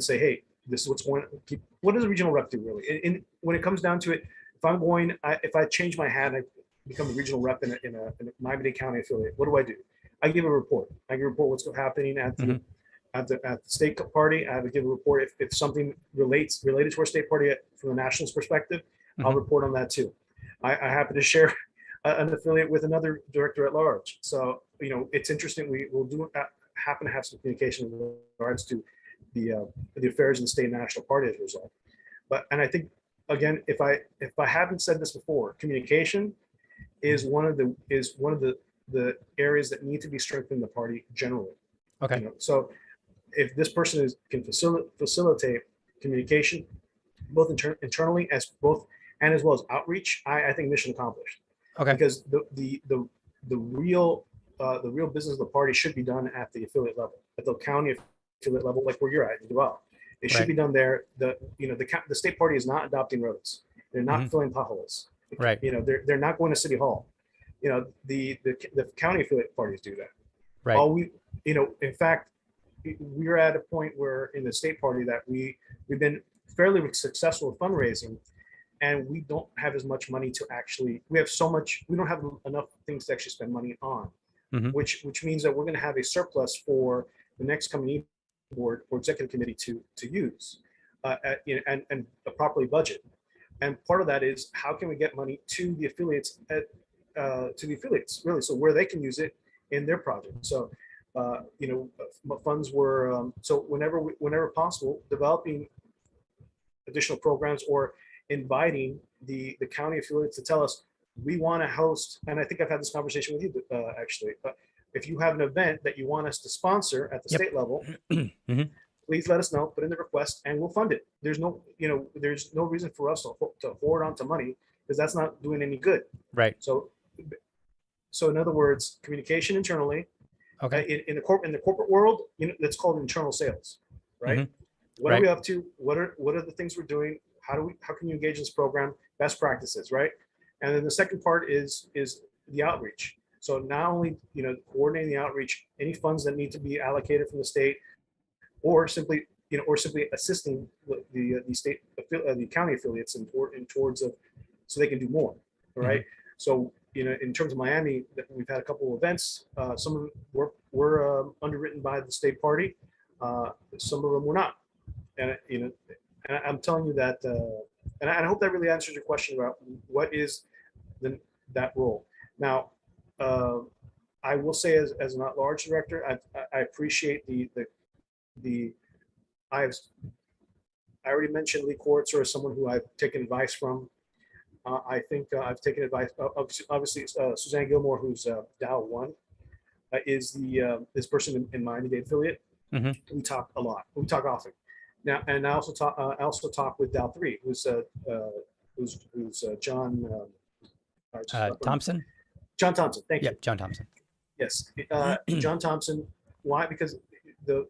say, hey, this is what's going. What does a regional rep do really? And when it comes down to it, if I change my hat and I become a regional rep in a Miami-Dade County affiliate, what do? I give a report. I give a report what's happening Hmm. at the state party. I would give a report if something related to our state party from the nationalist perspective. I'll Hmm. report on that too. I happen to share an affiliate with another director at large. So it's interesting. We will happen to have some communication with regards to the affairs in the state and national party as a result. And I think again, if I haven't said this before, communication is one of the areas that need to be strengthened in the party generally. Okay. So if this person can facilitate communication both internally as well as outreach, I think mission accomplished. Okay. Because the real business of the party should be done at the affiliate level, at the county affiliate level, like where you're at as well. It should Right. be done there. The state party is not adopting roads. They're not Hmm. filling potholes. Right. They're not going to city hall. The county affiliate parties do that. Right. All we in fact, we're at a point where in the state party that we've been fairly successful with fundraising, and we don't have as much money to actually. We don't have enough things to actually spend money on, Hmm. which means that we're going to have a surplus for the next coming board or executive committee to use, and properly budget. And part of that is how can we get money to the affiliates really, so where they can use it in their project. So funds were so whenever possible, developing additional programs or inviting the county affiliates to tell us we want to host. And I think I've had this conversation with you actually. If you have an event that you want us to sponsor at the Yep. state level, Hmm. please let us know. Put in the request, and we'll fund it. There's no reason for us to hoard onto money because that's not doing any good. Right. So in other words, communication internally. Okay. In the corporate world, that's called internal sales, right? Hmm. What are Right. we up to? What are the things we're doing? How can you engage in this program? Best practices, right? And then the second part is the outreach. So not only, coordinating the outreach, any funds that need to be allocated from the state, or simply, assisting the state, the county affiliates in towards of, so they can do more. All right. So, in terms of Miami, we've had a couple of events. Some of them were underwritten by the state party. Some of them were not. And, and I'm telling you that, and I hope that really answers your question about what is that role. Now, I will say, as an at-large director, I appreciate the I already mentioned Lee Quartzer as someone who I've taken advice from. I think I've taken advice. Obviously, Suzanne Gilmore, who's Dow 1, is this person in Miami-Dade affiliate. We talk a lot. We talk often. Now, and I also talk with Dow 3, who's John Thompson. John Thompson. Thank you. Yep, John Thompson. Yes, John Thompson. Why? Because the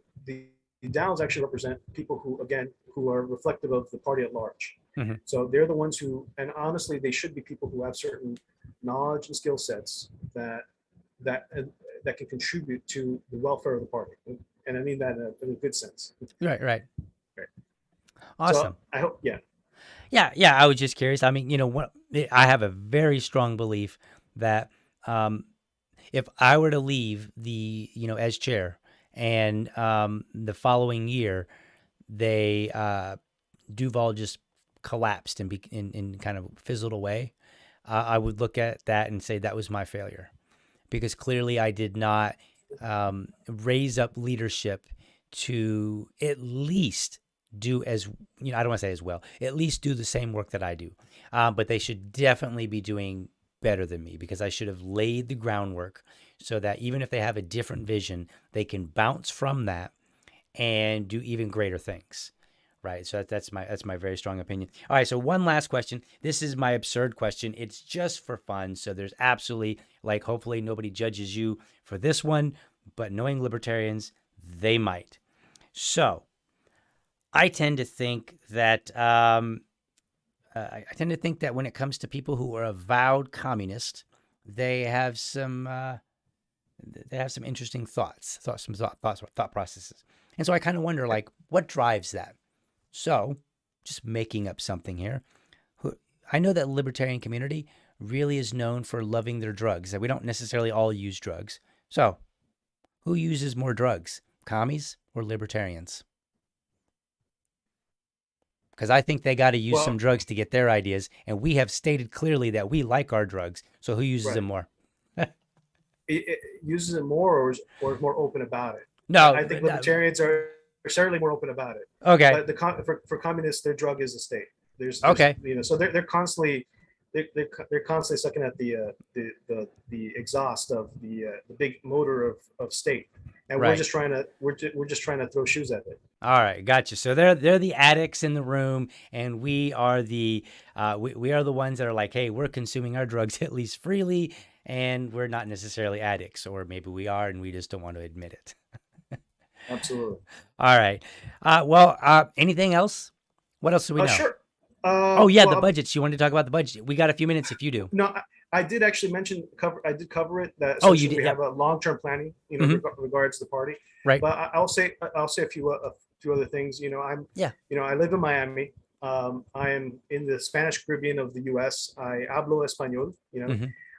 Downs actually represent people who are reflective of the party at large. So they're the ones who, and honestly, they should be people who have certain knowledge and skill sets that can contribute to the welfare of the party. And I mean that in a good sense. Right. Awesome. So I hope, yeah. I was just curious. I mean, I have a very strong belief that if I were to leave as chair, and the following year, Duval just collapsed and kind of fizzled away, I would look at that and say that was my failure, because clearly I did not raise up leadership to at least do I don't want to say as well, at least do the same work that I do. But they should definitely be doing better than me, because I should have laid the groundwork so that even if they have a different vision, they can bounce from that and do even greater things. Right. So that's my very strong opinion. All right. So one last question. This is my absurd question. It's just for fun. So there's absolutely, hopefully nobody judges you for this one, but knowing libertarians, they might. So I tend to think that when it comes to people who are avowed communist, they have some interesting thought processes. And so I kind of wonder, what drives that? So, just making up something here. I know that libertarian community really is known for loving their drugs. That we don't necessarily all use drugs. So, who uses more drugs, commies or libertarians? Because I think they got to use some drugs to get their ideas, and we have stated clearly that we like our drugs. So, who uses them more? It uses it more, or is more open about it? No, I think libertarians are certainly more open about it. Okay. But for communists, their drug is the state. There's okay. So they're constantly sucking at the exhaust of the big motor of state, and we're just trying to throw shoes at it. All right, gotcha. So they're the addicts in the room, and we are the ones that are like, hey, we're consuming our drugs at least freely, and we're not necessarily addicts, or maybe we are, and we just don't want to admit it. Absolutely. All right. Anything else? What else do we know? Sure. The budgets. You wanted to talk about the budget. We got a few minutes if you do. No, I did actually I did cover it. That you did. We have a long-term planning, regards to the party. Right. But I'll say a few other things. I live in Miami. I am in the Spanish Caribbean of the U.S. I hablo español.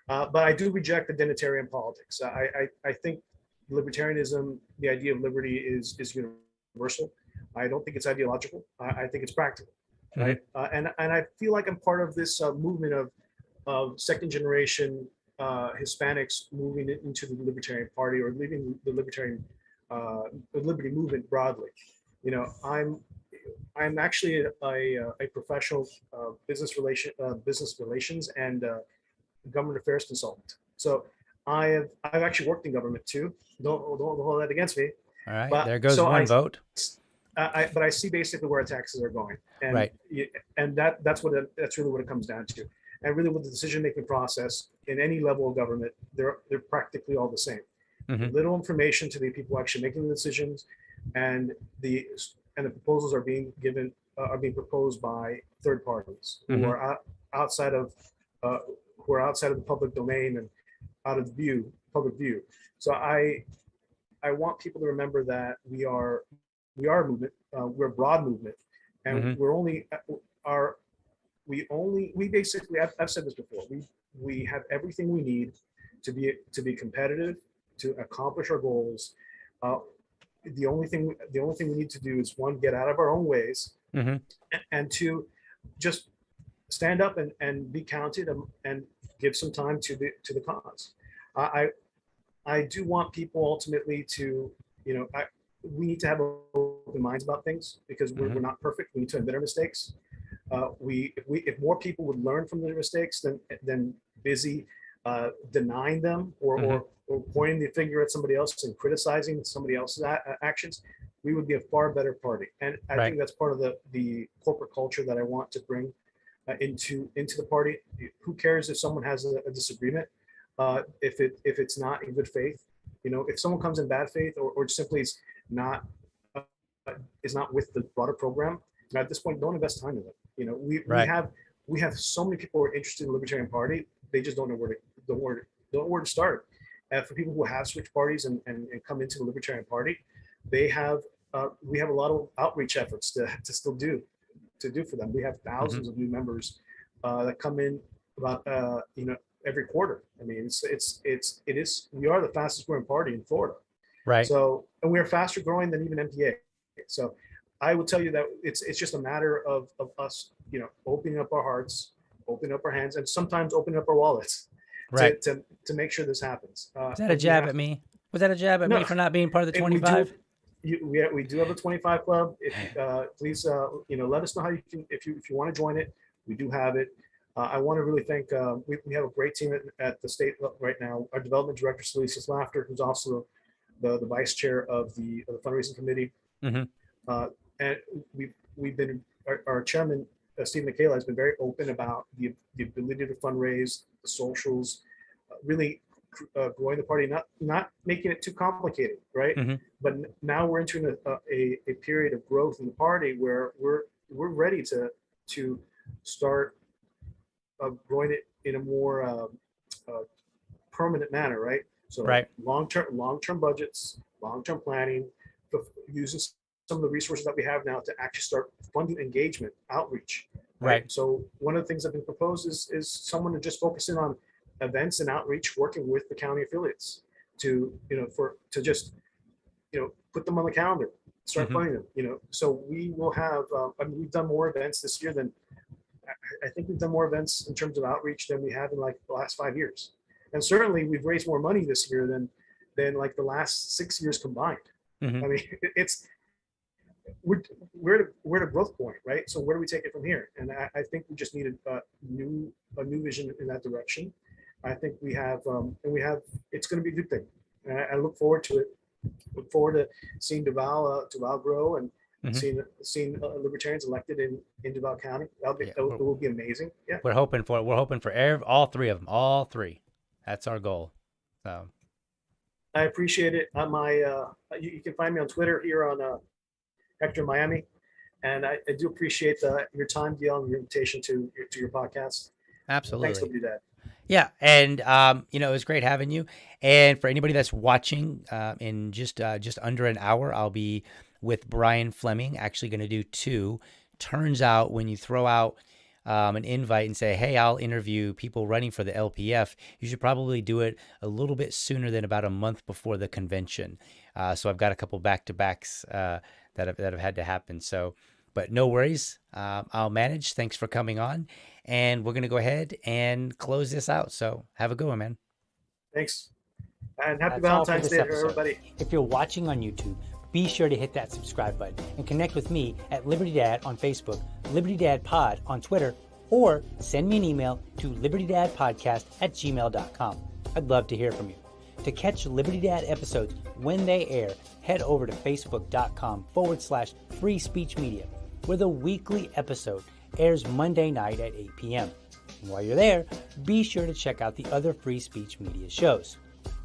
But I do reject identitarian politics. I think libertarianism, the idea of liberty, is universal. I don't think it's ideological. I think it's practical, right? And I feel like I'm part of this movement of second generation Hispanics moving into the Libertarian Party, or leaving the libertarian liberty movement broadly. I'm actually a professional business relations and government affairs consultant. So I've actually worked in government too. Don't hold that against me. All right, but, there goes one vote. But I see basically where our taxes are going, and and that's really what it comes down to. And really, with the decision-making process in any level of government, they're practically all the same. Little information to the people actually making the decisions, and the proposals are being proposed by third parties who are outside of the public domain, out of public view. So I want people to remember that we are a movement. We're a broad movement, and we basically, I've said this before, we have everything we need to be competitive, to accomplish our goals. The only thing we need to do is, one, get out of our own ways, and two, just stand up and be counted, and give some time to the cause. I do want people ultimately to, we need to have open minds about things, because we're not perfect. We need to admit our mistakes. If more people would learn from their mistakes than busy denying them or pointing the finger at somebody else and criticizing somebody else's actions, we would be a far better party. And I think that's part of the corporate culture that I want to bring into the party. Who cares if someone has a disagreement, if it's not in good faith? If someone comes in bad faith, or simply is not with the broader program, at this point, don't invest time in it. We have so many people who are interested in the Libertarian Party. They just don't know where to start. For people who have switched parties and come into the Libertarian Party, we have a lot of outreach efforts to still do for them. We have thousands of new members that come in about every quarter. I mean, we are the fastest growing party in Florida. Right. So, and we're faster growing than even MPA. So I will tell you that it's just a matter of us, opening up our hearts, opening up our hands, and sometimes opening up our wallets, to make sure this happens. Is that a jab at me? Was that a jab at me for not being part of the 25? We do have a 25 club. Please, let us know how you can, if you want to join it. We do have it. I want to really thank, we have a great team at the state right now. Our development director, Celicius Laughter, who's also the vice chair of the fundraising committee. And we've been, our chairman, Steve McKayla, has been very open about the ability to fundraise, the socials, really growing the party, not making it too complicated, right? But now we're entering a period of growth in the party where we're ready to start growing it in a more permanent manner, right? So long-term budgets, long-term planning, using some of the resources that we have now to actually start funding engagement, outreach. Right. So one of the things that have been proposed is someone to just focus in on events and outreach, working with the county affiliates to just put them on the calendar, start funding them. So we will have. We've done more events this year than I think we've done more events in terms of outreach than we have in like the last 5 years, and certainly we've raised more money this year than like the last 6 years combined. I mean, we're at a growth point, right? So where do we take it from here? And I think we just need a new vision in that direction. I think we have, it's going to be a good thing. And I look forward to it. Look forward to seeing Duval grow and seeing Libertarians elected in Duval County. It will be amazing. Yeah. We're hoping for it. We're hoping for all three of them. All three. That's our goal. So I appreciate it. You can find me on Twitter here on Hector Miami, and I do appreciate your time, Gail, and your invitation to your podcast. Absolutely. Thanks, LibertyDad. Yeah, and it was great having you. And for anybody that's watching, in just under an hour, I'll be with Brian Fleming. Actually, going to do 2. Turns out when you throw out an invite and say, "Hey, I'll interview people running for the LPF," you should probably do it a little bit sooner than about a month before the convention. So I've got a couple back-to-backs that have had to happen. So, but no worries. I'll manage. Thanks for coming on. And we're going to go ahead and close this out. So have a good one, man. Thanks. And happy Valentine's Day, everybody. If you're watching on YouTube, be sure to hit that subscribe button and connect with me at LibertyDad on Facebook, LibertyDadPod on Twitter, or send me an email to libertydadpodcast@gmail.com. I'd love to hear from you. To catch LibertyDad episodes when they air, head over to facebook.com/free speech media, where the weekly episode airs Monday night at 8 p.m. And while you're there, be sure to check out the other free speech media shows.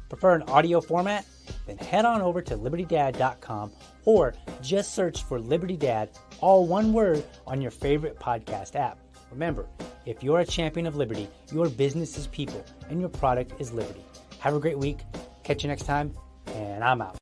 Prefer an audio format? Then head on over to libertydad.com or just search for LibertyDad, all one word, on your favorite podcast app. Remember, if you're a champion of liberty, your business is people and your product is liberty. Have a great week. Catch you next time, and I'm out.